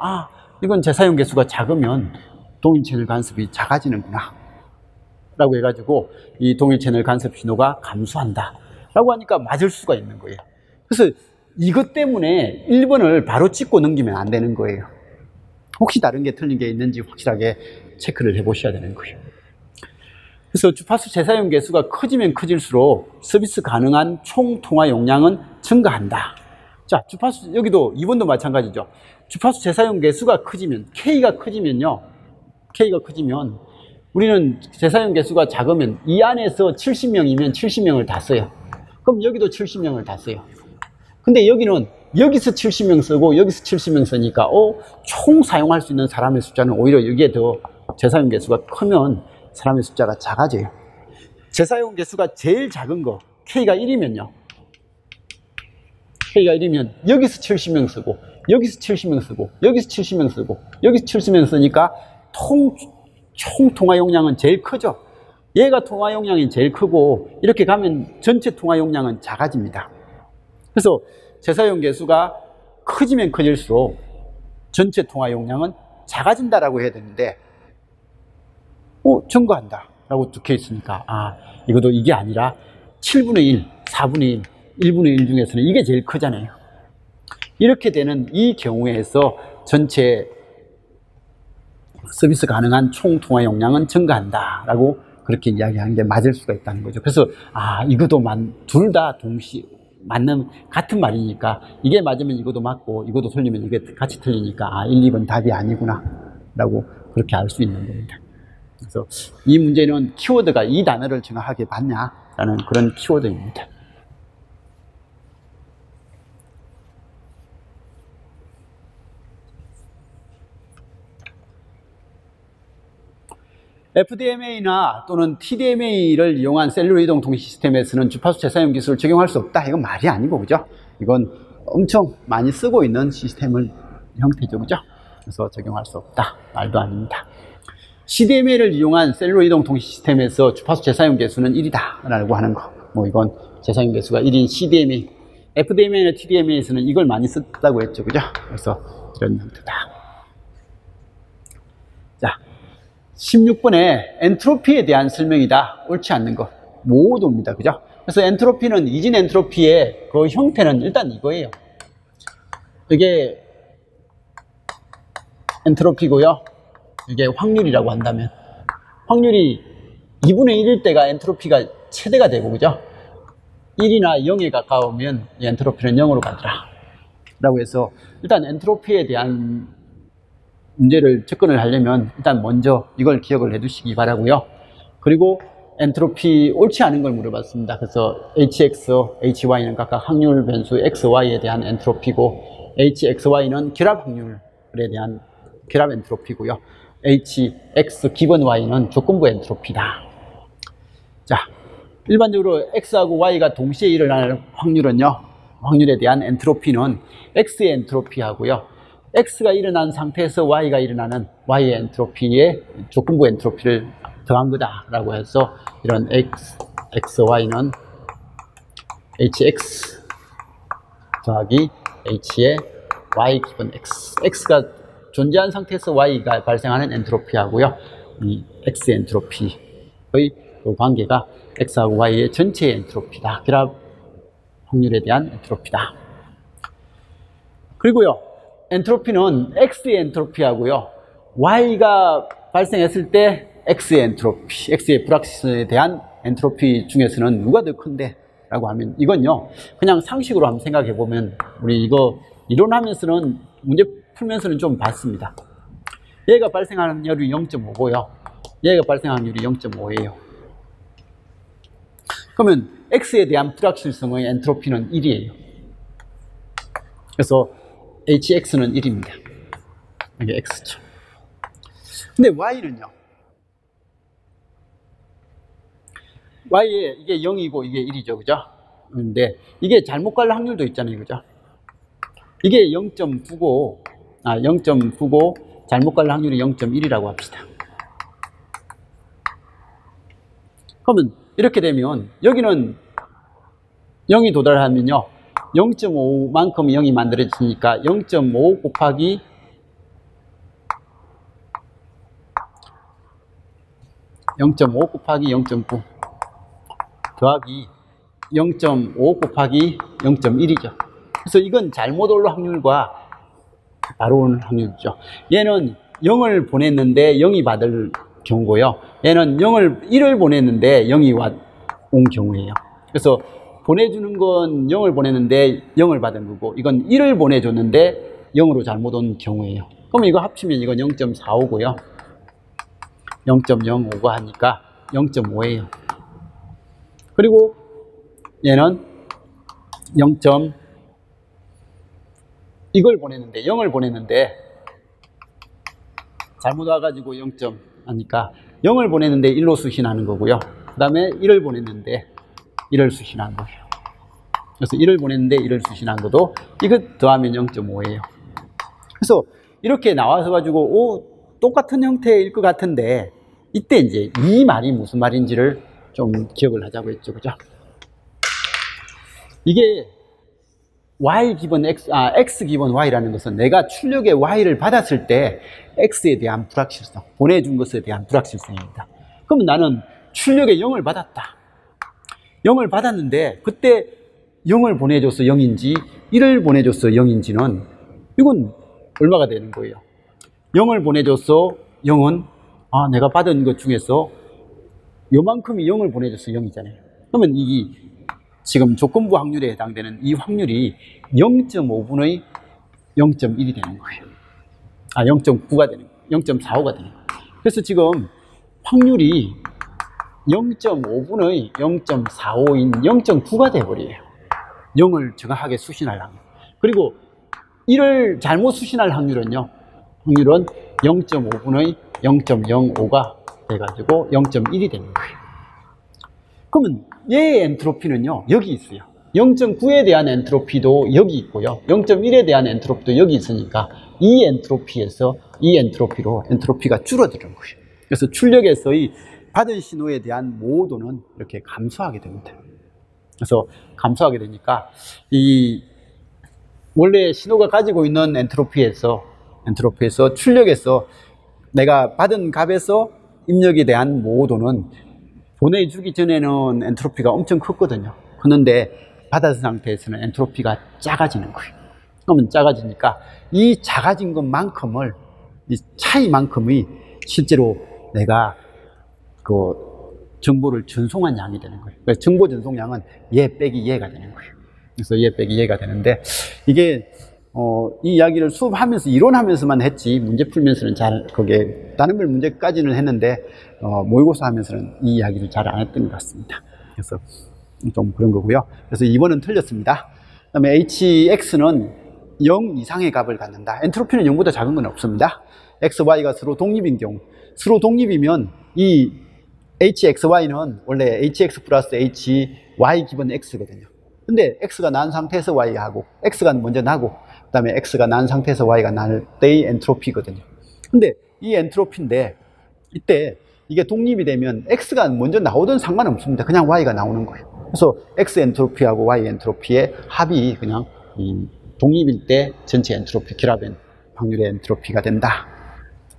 이건 재사용 개수가 작으면 동일 채널 간섭이 작아지는구나 라고 해가지고 이 동일 채널 간섭 신호가 감소한다 라고 하니까 맞을 수가 있는 거예요. 그래서 이것 때문에 1번을 바로 찍고 넘기면 안 되는 거예요. 혹시 다른 게 틀린 게 있는지 확실하게 체크를 해 보셔야 되는 거예요. 그래서 주파수 재사용 개수가 커지면 커질수록 서비스 가능한 총 통화 용량은 증가한다. 자, 주파수, 여기도 2번도 마찬가지죠. 주파수 재사용 개수가 커지면, K가 커지면요, K가 커지면 우리는 재사용 개수가 작으면 이 안에서 70명이면 70명을 다 써요. 그럼 여기도 70명을 다 써요. 근데 여기는 여기서 70명 쓰고 여기서 70명 쓰니까 총 사용할 수 있는 사람의 숫자는 오히려 여기에 더 재사용 개수가 크면 사람의 숫자가 작아져요. 재사용 개수가 제일 작은 거 K가 1이면요, K가 1이면 여기서 70명 쓰고 여기서 70명 쓰고 여기서 70명 쓰고 여기서 70명 쓰니까 총 통화 용량은 제일 크죠. 얘가 통화 용량이 제일 크고 이렇게 가면 전체 통화 용량은 작아집니다. 그래서 재사용 개수가 커지면 커질수록 전체 통화 용량은 작아진다라고 해야 되는데 증가한다 라고 적혀 있으니까 이것도 이게 아니라 7분의 1, 4분의 1, 1분의 1 중에서는 이게 제일 크잖아요. 이렇게 되는 이 경우에서 전체 서비스 가능한 총 통화 용량은 증가한다 라고 그렇게 이야기하는 게 맞을 수가 있다는 거죠. 그래서 이것도 둘 다 동시에 맞는 같은 말이니까 이게 맞으면 이것도 맞고 이것도 틀리면 이게 같이 틀리니까 1, 2번 답이 아니구나 라고 그렇게 알 수 있는 겁니다. 그래서 이 문제는 키워드가 이 단어를 정확하게 봤냐라는 그런 키워드입니다. FDMA나 또는 TDMA를 이용한 셀룰러 이동 통신 시스템에서는 주파수 재사용 기술을 적용할 수 없다. 이건 말이 아니고, 그죠? 이건 엄청 많이 쓰고 있는 시스템을 형태죠, 그죠? 그래서 적용할 수 없다. 말도 아닙니다. CDMA를 이용한 셀룰러 이동 통신 시스템에서 주파수 재사용 개수는 1이다. 라고 하는 거. 이건 재사용 개수가 1인 CDMA. FDMA나 TDMA에서는 이걸 많이 썼다고 했죠, 그죠? 그래서 이런 형태다. 자. 16번에 엔트로피에 대한 설명이다. 옳지 않는 거. 모두입니다. 그죠? 그래서 엔트로피는 이진 엔트로피의 그 형태는 일단 이거예요. 이게 엔트로피고요. 이게 확률이라고 한다면 확률이 2분의 1일 때가 엔트로피가 최대가 되고, 그죠? 1이나 0에 가까우면 이 엔트로피는 0으로 가더라. 라고 해서 일단 엔트로피에 대한 문제를 접근을 하려면 일단 먼저 이걸 기억을 해 두시기 바라고요. 그리고 엔트로피 옳지 않은 걸 물어봤습니다. 그래서 HX, HY는 각각 확률 변수 XY에 대한 엔트로피고, HXY는 결합 확률에 대한 결합 엔트로피고요. HX 기본 Y는 조건부 엔트로피다. 자, 일반적으로 X하고 Y가 동시에 일어날 확률은요, 확률에 대한 엔트로피는 X의 엔트로피하고요, X가 일어난 상태에서 Y가 일어나는 Y의 엔트로피에 조건부 엔트로피를 더한 거다라고 해서 이런 XY는 HX 더하기 H의 Y 기본 X. X가 존재한 상태에서 Y가 발생하는 엔트로피하고요, 이 X 엔트로피의 그 관계가 X하고 Y의 전체 엔트로피다. 결합 확률에 대한 엔트로피다. 그리고요, 엔트로피는 X의 엔트로피하고요, Y가 발생했을 때 X의 엔트로피, X의 불확실성에 대한 엔트로피 중에서는 누가 더 큰데? 라고 하면 이건요, 그냥 상식으로 한번 생각해 보면 우리 이거 이론하면서는 문제 풀면서는 좀 봤습니다. 얘가 발생하는 확률이 0.5고요. 얘가 발생하는 확률이 0.5예요. 그러면 X에 대한 불확실성의 엔트로피는 1이에요. 그래서 HX는 1입니다. 이게 X죠. 근데 Y는요? Y에 이게 0이고 이게 1이죠. 그죠? 근데 이게 잘못 갈 확률도 있잖아요. 그죠? 이게 0.9고, 0.9고 잘못 갈 확률이 0.1이라고 합시다. 그러면 이렇게 되면 여기는 0이 도달하면요, 0.5만큼 0이 만들어지니까 0.5 곱하기 0.5 곱하기 0.9 더하기 0.5 곱하기 0.1이죠. 그래서 이건 잘못 올 확률과 바로 오는 확률이죠. 얘는 0을 보냈는데 0이 받을 경우고요. 얘는 1을 보냈는데 0이 온 경우예요. 그래서 보내주는 건 0을 보냈는데 0을 받은 거고, 이건 1을 보내줬는데 0으로 잘못 온 경우예요. 그러면 이거 합치면 이건 0.45고요. 0.05가 하니까 0.5예요. 그리고 얘는 0. 이걸 보냈는데 0을 보냈는데 잘못 와가지고 0. 하니까 0을 보냈는데 1로 수신하는 거고요. 그 다음에 1을 보냈는데 1을 수신한 거예요. 그래서 1을 보냈는데 1을 수신한 것도 이거 더하면 0.5예요. 그래서 이렇게 나와서 가지고 똑같은 형태일 것 같은데, 이때 이제 이 말이 무슨 말인지를 좀 기억을 하자고 했죠. 그죠? 이게 y 기본 x, x 기본 y라는 것은 내가 출력의 y를 받았을 때 x에 대한 불확실성, 보내준 것에 대한 불확실성입니다. 그러면 나는 출력에 0을 받았다. 0을 받았는데 그때 0을 보내줘서 0인지 1을 보내줘서 0인지는 이건 얼마가 되는 거예요? 0을 보내줘서 0은 내가 받은 것 중에서 요만큼이 0을 보내줘서 0이잖아요. 그러면 이 지금 조건부 확률에 해당되는 이 확률이 0.5분의 0.1이 되는 거예요. 0.9가 되는 거예요. 0.45가 되는 거예요. 그래서 지금 확률이 0.5분의 0.45인 0.9가 돼버려요. 0을 정확하게 수신할 확률. 그리고 1을 잘못 수신할 확률은 0.5분의 0.05가 돼가지고 0.1이 되는 거예요. 그러면 얘의 엔트로피는요, 여기 있어요. 0.9에 대한 엔트로피도 여기 있고요. 0.1에 대한 엔트로피도 여기 있으니까 이 엔트로피에서 이 엔트로피로 엔트로피가 줄어드는 거예요. 그래서 출력에서의 받은 신호에 대한 모호도는 이렇게 감소하게 됩니다. 그래서 감소하게 되니까 이 원래 신호가 가지고 있는 엔트로피에서 출력에서 내가 받은 값에서 입력에 대한 모호도는 보내주기 전에는 엔트로피가 엄청 컸거든요. 그런데 받은 상태에서는 엔트로피가 작아지는 거예요. 그러면 작아지니까 이 작아진 것만큼을, 이 차이만큼이 실제로 내가 그 정보를 전송한 양이 되는 거예요. 그래서 정보 전송량은 얘 빼기 얘가 되는 거예요. 그래서 얘 빼기 얘가 되는데, 이게 이 이야기를 수업하면서 이론하면서만 했지 문제 풀면서는 잘 그게 다른 별 문제까지는 했는데 모의고사 하면서는 이 이야기를 잘 안 했던 것 같습니다. 그래서 좀 그런 거고요. 그래서 2번은 틀렸습니다. 그 다음에 HX는 0 이상의 값을 갖는다. 엔트로피는 0보다 작은 건 없습니다. X, Y가 서로 독립인 경우, 서로 독립이면 이 HXY는 원래 HX 플러스 HY 기본 X거든요. 근데 X가 난 상태에서 Y하고, X가 먼저 나고, 그 다음에 X가 난 상태에서 Y가 날 때의 엔트로피거든요. 근데 이 엔트로피인데, 이때 이게 독립이 되면 X가 먼저 나오든 상관없습니다. 그냥 Y가 나오는 거예요. 그래서 X 엔트로피하고 Y 엔트로피의 합이 그냥 이 독립일 때 전체 엔트로피, 결합 확률의 엔트로피가 된다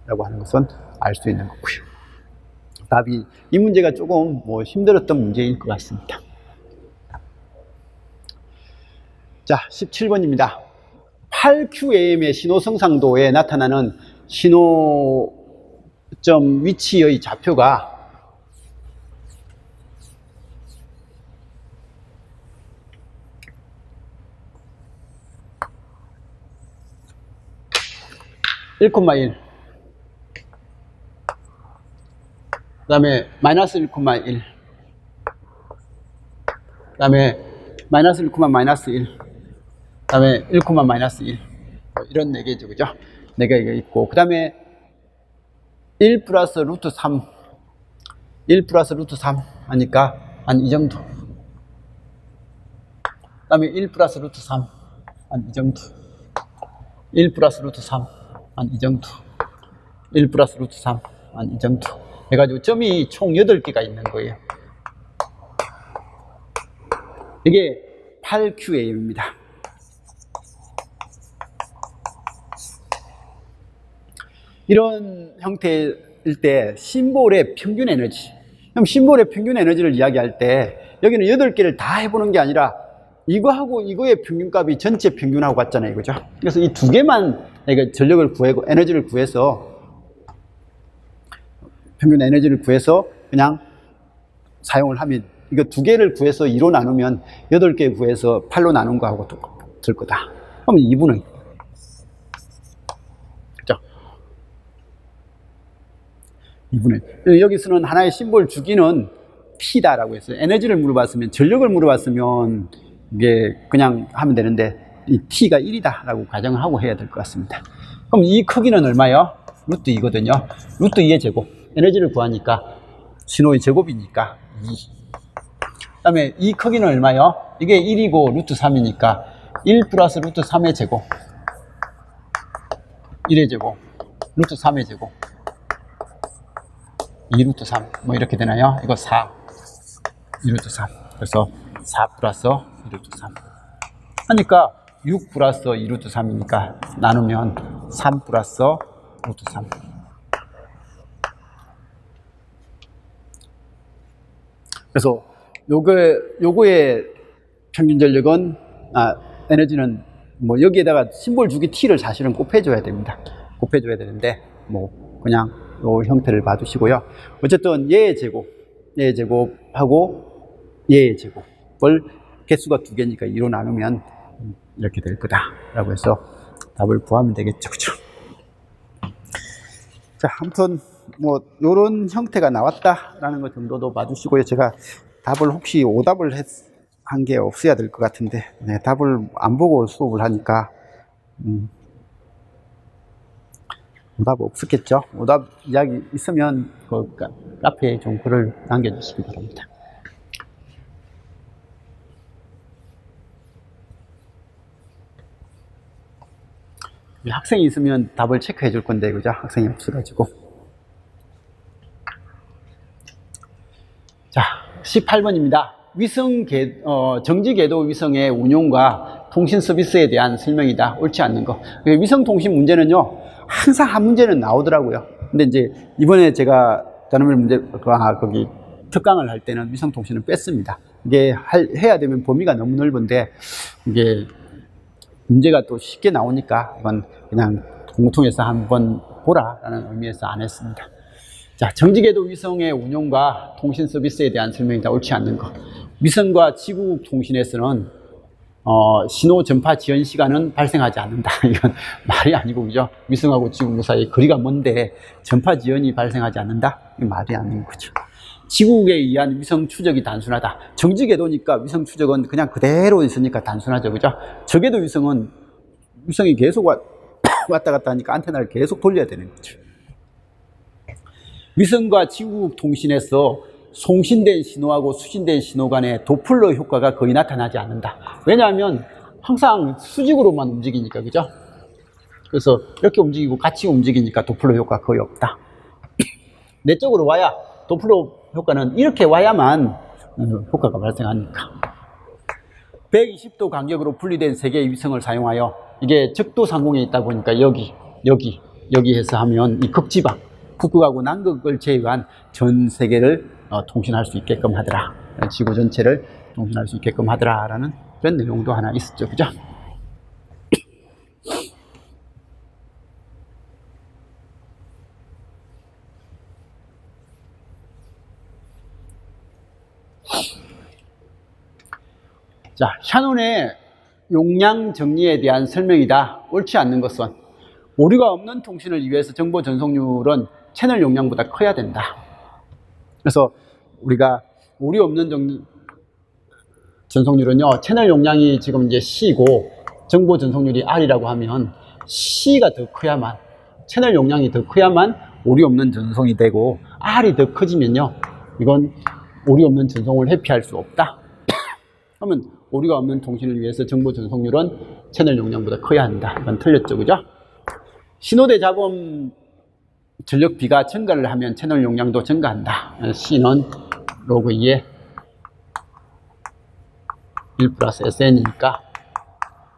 라고 하는 것은 알 수 있는 거고요. 답이, 이 문제가 조금 힘들었던 문제일 것 같습니다. 자, 17번입니다. 8QAM의 신호 성상도에 나타나는 신호 점 위치의 좌표가 (1,1) 그 다음에 마이너스 1,1 그 다음에 마이너스 1, 마이너스 1 그 다음에 1, 마이너스 1 이런 4개죠. 그죠? 4개가 있고 그 다음에 1 플러스 루트 3 1 플러스 루트 3 하니까 한 이 정도. 그 다음에 1 플러스 루트 3 한 이 정도. 1 플러스 루트 3 한 이 정도. 1 플러스 루트 3 한 이 정도 해가지고 점이 총 8개가 있는 거예요. 이게 8QA입니다. 이런 형태일 때 심볼의 평균 에너지, 그럼 심볼의 평균 에너지를 이야기할 때 여기는 8개를 다 해보는 게 아니라 이거하고 이거의 평균값이 전체 평균하고 같잖아요. 그죠? 그래서 이 2개만 전력을 구하고 에너지를 구해서 평균 에너지를 구해서 그냥 사용을 하면 이거 2개를 구해서 2로 나누면 8개 구해서 8로 나눈 거하고 똑같을 거다. 그러면 2분의 그죠? 2분의 여기서는 하나의 심볼 주기는 T다라고 했어요. 에너지를 물어봤으면, 전력을 물어봤으면 이게 그냥 하면 되는데 이 T가 1이다 라고 가정을 하고 해야 될 것 같습니다. 그럼 이 크기는 얼마요? 루트 2거든요. 루트 2의 제곱. 에너지를 구하니까 신호의 제곱이니까 2. 그 다음에 이 크기는 얼마요? 이게 1이고 루트 3이니까 1 플러스 루트 3의 제곱 1의 제곱 루트 3의 제곱 2 루트 3 뭐 이렇게 되나요? 이거 4 2 루트 3 그래서 4 플러스 2 루트 3 하니까 6 플러스 2 루트 3이니까 나누면 3 플러스 루트 3. 그래서 요거의 평균 전력은 에너지는 뭐 여기에다가 심볼 주기 T를 사실은 곱해줘야 됩니다. 곱해줘야 되는데 뭐 그냥 요 형태를 봐주시고요. 어쨌든 얘의 제곱하고 얘의 제곱을 개수가 2개니까 2로 나누면 이렇게 될 거다라고 해서 답을 구하면 되겠죠, 그죠? 자, 아무튼 뭐 요런 형태가 나왔다라는 것 정도도 봐주시고요. 제가 답을 혹시 오답을 한 게 없어야 될 것 같은데, 네, 답을 안 보고 수업을 하니까 오답 없었겠죠. 오답 이야기 있으면 그 카페에 좀 글을 남겨주시기 바랍니다. 학생이 있으면 답을 체크해 줄 건데, 그죠? 학생이 없어가지고. 자, 18번입니다. 정지궤도 위성의 운용과 통신 서비스에 대한 설명이다. 옳지 않는 거. 위성 통신 문제는요, 항상 한 문제는 나오더라고요. 근데 이제 이번에 제가 단어별 문제, 거기 특강을 할 때는 위성 통신을 뺐습니다. 이게 해야 되면 범위가 너무 넓은데, 이게 문제가 또 쉽게 나오니까 이건 그냥 공통해서 한번 보라라는 의미에서 안 했습니다. 자, 정지궤도 위성의 운용과 통신 서비스에 대한 설명이다. 옳지 않는 거. 위성과 지구국 통신에서는 신호 전파 지연 시간은 발생하지 않는다. 이건 말이 아니고, 그죠? 위성하고 지구국 사이에 거리가 먼데 전파 지연이 발생하지 않는다? 이건 말이 아닌 거죠. 지구국에 의한 위성 추적이 단순하다. 정지궤도니까 위성 추적은 그냥 그대로 있으니까 단순하죠, 그죠? 저궤도 위성은 위성이 계속 왔다 갔다 하니까 안테나를 계속 돌려야 되는 거죠. 위성과 지구국 통신에서 송신된 신호하고 수신된 신호 간의 도플러 효과가 거의 나타나지 않는다. 왜냐하면 항상 수직으로만 움직이니까, 그죠? 그래서 이렇게 움직이고 같이 움직이니까 도플러 효과가 거의 없다. 내적으로 와야, 도플러 효과는 이렇게 와야만 효과가 발생하니까. 120도 간격으로 분리된 3개의 위성을 사용하여, 이게 적도 상공에 있다 보니까 여기 해서 하면 이 극지방, 북극하고 남극을 제외한 전 세계를 통신할 수 있게끔 하더라. 지구 전체를 통신할 수 있게끔 하더라라는 그런 내용도 하나 있었죠, 그죠? 자, 샤논의 용량 정리에 대한 설명이다. 옳지 않는 것은 오류가 없는 통신을 위해서 정보 전송률은 채널 용량보다 커야 된다. 그래서 우리가 오류 없는 전송률은요, 채널 용량이 지금 이제 C고 정보 전송률이 R이라고 하면 C가 더 커야만, 채널 용량이 더 커야만 오류 없는 전송이 되고, R이 더 커지면요, 이건 오류 없는 전송을 회피할 수 없다. 그러면 오류가 없는 통신을 위해서 정보 전송률은 채널 용량보다 커야 한다. 이건 틀렸죠, 그죠? 신호대 잡음 전력비가 증가를 하면 채널 용량도 증가한다. C는 로그 2에 1 플러스 SN이니까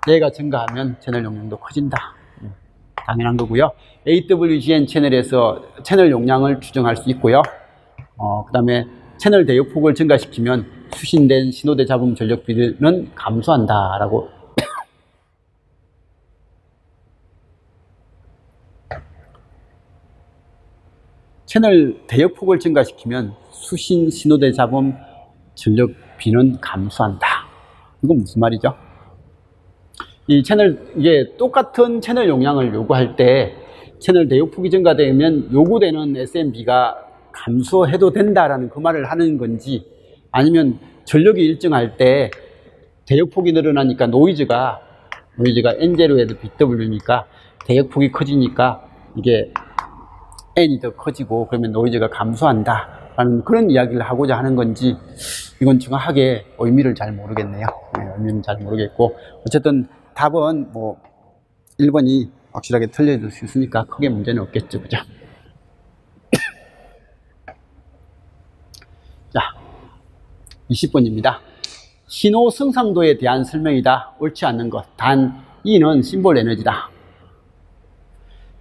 얘가 증가하면 채널 용량도 커진다. 당연한 거고요. AWGN 채널에서 채널 용량을 추정할 수 있고요. 그 다음에 채널 대역폭을 증가시키면 수신된 신호대 잡음 전력비는 감소한다 라고 채널 대역폭을 증가시키면 수신 신호대 잡음 전력비는 감소한다. 이건 무슨 말이죠? 이게 똑같은 채널 용량을 요구할 때 채널 대역폭이 증가되면 요구되는 SMB가 감소해도 된다라는 그 말을 하는 건지, 아니면 전력이 일정할 때 대역폭이 늘어나니까 노이즈가 N0에도 BW니까 대역폭이 커지니까 이게 N이 더 커지고 그러면 노이즈가 감소한다 라는 그런 이야기를 하고자 하는 건지, 이건 정확하게 의미를 잘 모르겠네요. 의미는 잘 모르겠고, 어쨌든 답은 뭐 1번이 확실하게 틀려줄 수 있으니까 크게 문제는 없겠죠, 그죠? 자, 20번입니다. 신호 승상도에 대한 설명이다. 옳지 않는 것. 단 E는 심볼 에너지다.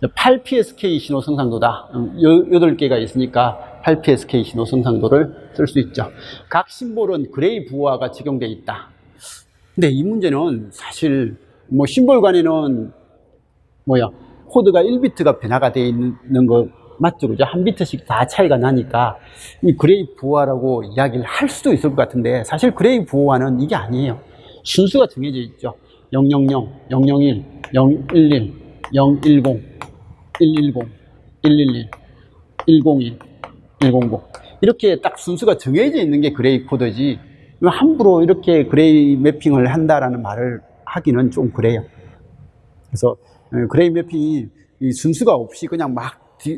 8psk 신호 승상도다. 8개가 있으니까 8psk 신호 승상도를 쓸 수 있죠. 각 심볼은 그레이 부호화가 적용되어 있다. 근데 이 문제는 사실 뭐 심볼간에는 코드가 1비트가 변화가 되어 있는 거 맞죠, 그죠? 한 비트씩 다 차이가 나니까 이 그레이 부호화라고 이야기를 할 수도 있을 것 같은데, 사실 그레이 부호화는 이게 아니에요. 순수가 정해져 있죠. 000, 001, 011, 010, 110, 111, 101, 100 이렇게 딱 순수가 정해져 있는 게 그레이 코드지, 함부로 이렇게 그레이 매핑을 한다라는 말을 하기는 좀 그래요. 그래서 그레이 매핑이 순수가 없이 그냥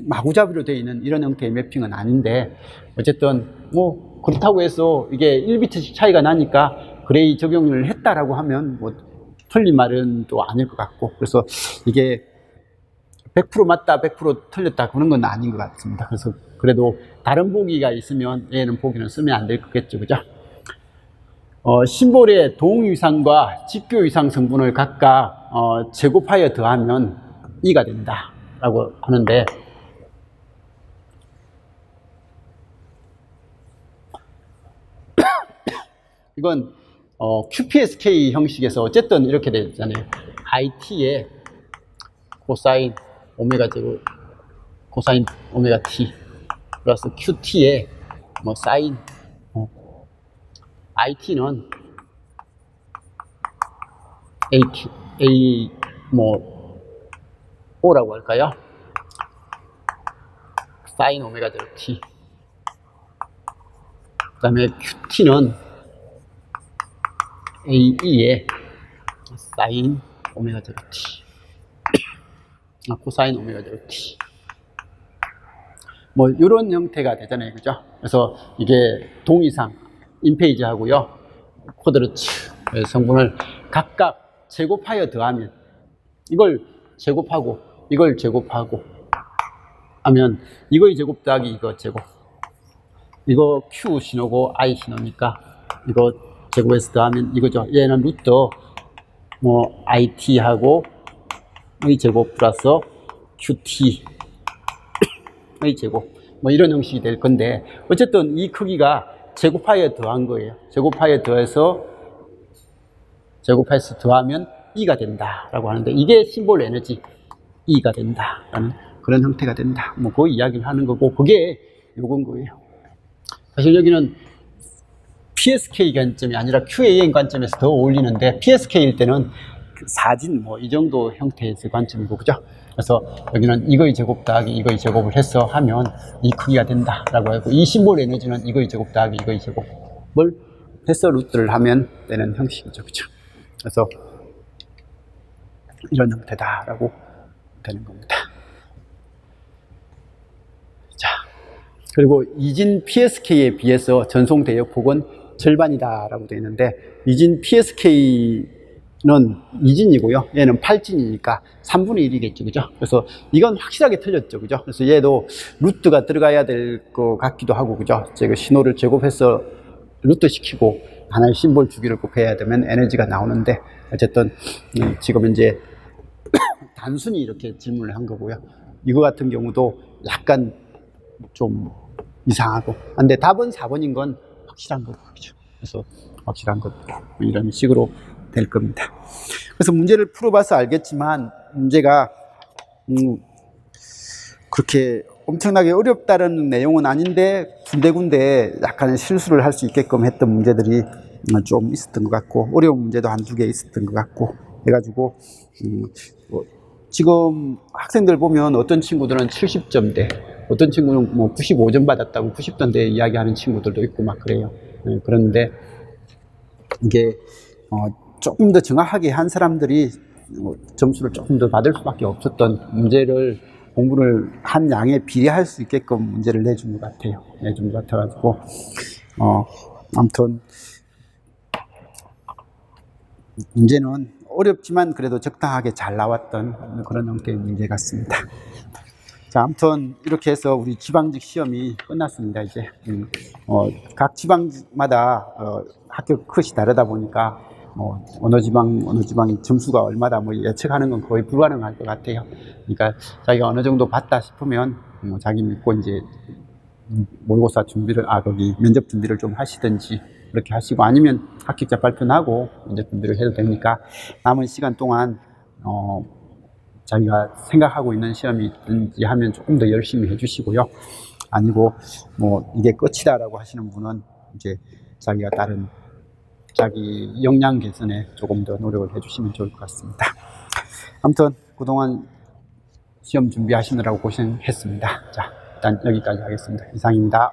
마구잡이로 되어 있는 이런 형태의 매핑은 아닌데, 어쨌든 뭐 그렇다고 해서 이게 1비트씩 차이가 나니까 그레이 적용을 했다라고 하면 뭐 틀린 말은 또 아닐 것 같고, 그래서 이게 100% 맞다 100% 틀렸다 그런 건 아닌 것 같습니다. 그래서 그래도 다른 보기가 있으면 얘는 보기는 쓰면 안 될 거겠죠, 그죠? 심볼의 동위상과 직교위상 성분을 각각 제곱하여 더하면 2가 된다 라고 하는데, 이건 QPSK 형식에서 어쨌든 이렇게 되잖아요. IT에 코사인 오메가 제로 코사인 오메가 T 플러스 QT에 뭐 사인 IT는 A 뭐 O라고 할까요? 사인 오메가 제로 T, 그 다음에 QT는 AE에 사인 오메가 제로 T, 코사인 오메가 제로 T, 뭐 이런 형태가 되잖아요, 그죠? 그래서 이게 동이상 인페이지 하고요, 쿼드러츠 성분을 각각 제곱하여 더하면, 이걸 제곱하고 이걸 제곱하고 하면 이거의 제곱 더하기 이거 제곱, 이거 Q 신호고 I 신호니까 이거 제곱해서 더하면 이거죠. 얘는 루트 뭐 IT하고 의 제곱 플러스 QT 의 제곱, 뭐 이런 형식이 될 건데, 어쨌든 이 크기가 제곱하여 더한 거예요. 제곱하여 더해서 더하면 2가 된다 라고 하는데, 이게 심볼 에너지 2가 된다 라는 그런 형태가 된다, 뭐 그 이야기를 하는 거고, 그게 요건 거예요. 사실 여기는 PSK 관점이 아니라 QAM 관점에서 더 어울리는데, PSK일 때는 그 사진 뭐 이 정도 형태에서 관점이고, 그죠? 그래서 여기는 이거의 제곱 더하기 이거의 제곱을 해서 하면 이 크기가 된다라고 하고, 이 심볼 에너지는 이거의 제곱 더하기 이거의 제곱을 해서 루트를 하면 되는 형식이죠, 그죠? 그래서 이런 형태다라고 되는 겁니다. 자, 그리고 이진 PSK에 비해서 전송 대역폭은 절반이다라고 되어 있는데, 이진 PSK는 이진이고요. 얘는 8진이니까 3분의 1이겠죠, 그죠? 그래서 이건 확실하게 틀렸죠, 그죠? 그래서 얘도 루트가 들어가야 될 것 같기도 하고, 그죠? 제가 신호를 제곱해서 루트 시키고 하나의 심볼 주기를 곱해야 되면 에너지가 나오는데, 어쨌든 지금 이제 단순히 이렇게 질문을 한 거고요. 이거 같은 경우도 약간 좀 이상하고, 근데 답은 4번인 건 확실한 거죠. 그래서 확실한 것, 이런 식으로 될 겁니다. 그래서 문제를 풀어봐서 알겠지만, 문제가 그렇게 엄청나게 어렵다는 내용은 아닌데, 군데군데 약간의 실수를 할 수 있게끔 했던 문제들이 좀 있었던 것 같고, 어려운 문제도 한두 개 있었던 것 같고 해가지고, 지금 학생들 보면 어떤 친구들은 70점대, 어떤 친구는 뭐 95점 받았다고 90점대 이야기하는 친구들도 있고 막 그래요. 그런데 이게 조금 더 정확하게 한 사람들이 점수를 조금 더 받을 수밖에 없었던, 문제를 공부를 한 양에 비례할 수 있게끔 문제를 내준 것 같아요. 내준 것 같아가지고 아무튼 문제는 어렵지만 그래도 적당하게 잘 나왔던 그런 형태의 문제 같습니다. 자, 아무튼 이렇게 해서 우리 지방직 시험이 끝났습니다. 이제 각 지방마다 합격 컷이 다르다 보니까 어느 지방이 점수가 얼마다 예측하는 건 거의 불가능할 것 같아요. 그러니까 자기가 어느 정도 봤다 싶으면 자기 믿고 이제 모의고사 준비를, 거기 면접 준비를 좀 하시든지 그렇게 하시고, 아니면 합격자 발표는 하고 면접 준비를 해도 되니까 남은 시간 동안 자기가 생각하고 있는 시험이 있든지 하면 조금 더 열심히 해주시고요. 아니고 이게 끝이다라고 하시는 분은 이제 자기가 다른 자기 역량 개선에 조금 더 노력을 해주시면 좋을 것 같습니다. 아무튼 그동안 시험 준비하시느라고 고생했습니다. 자, 일단 여기까지 하겠습니다. 이상입니다.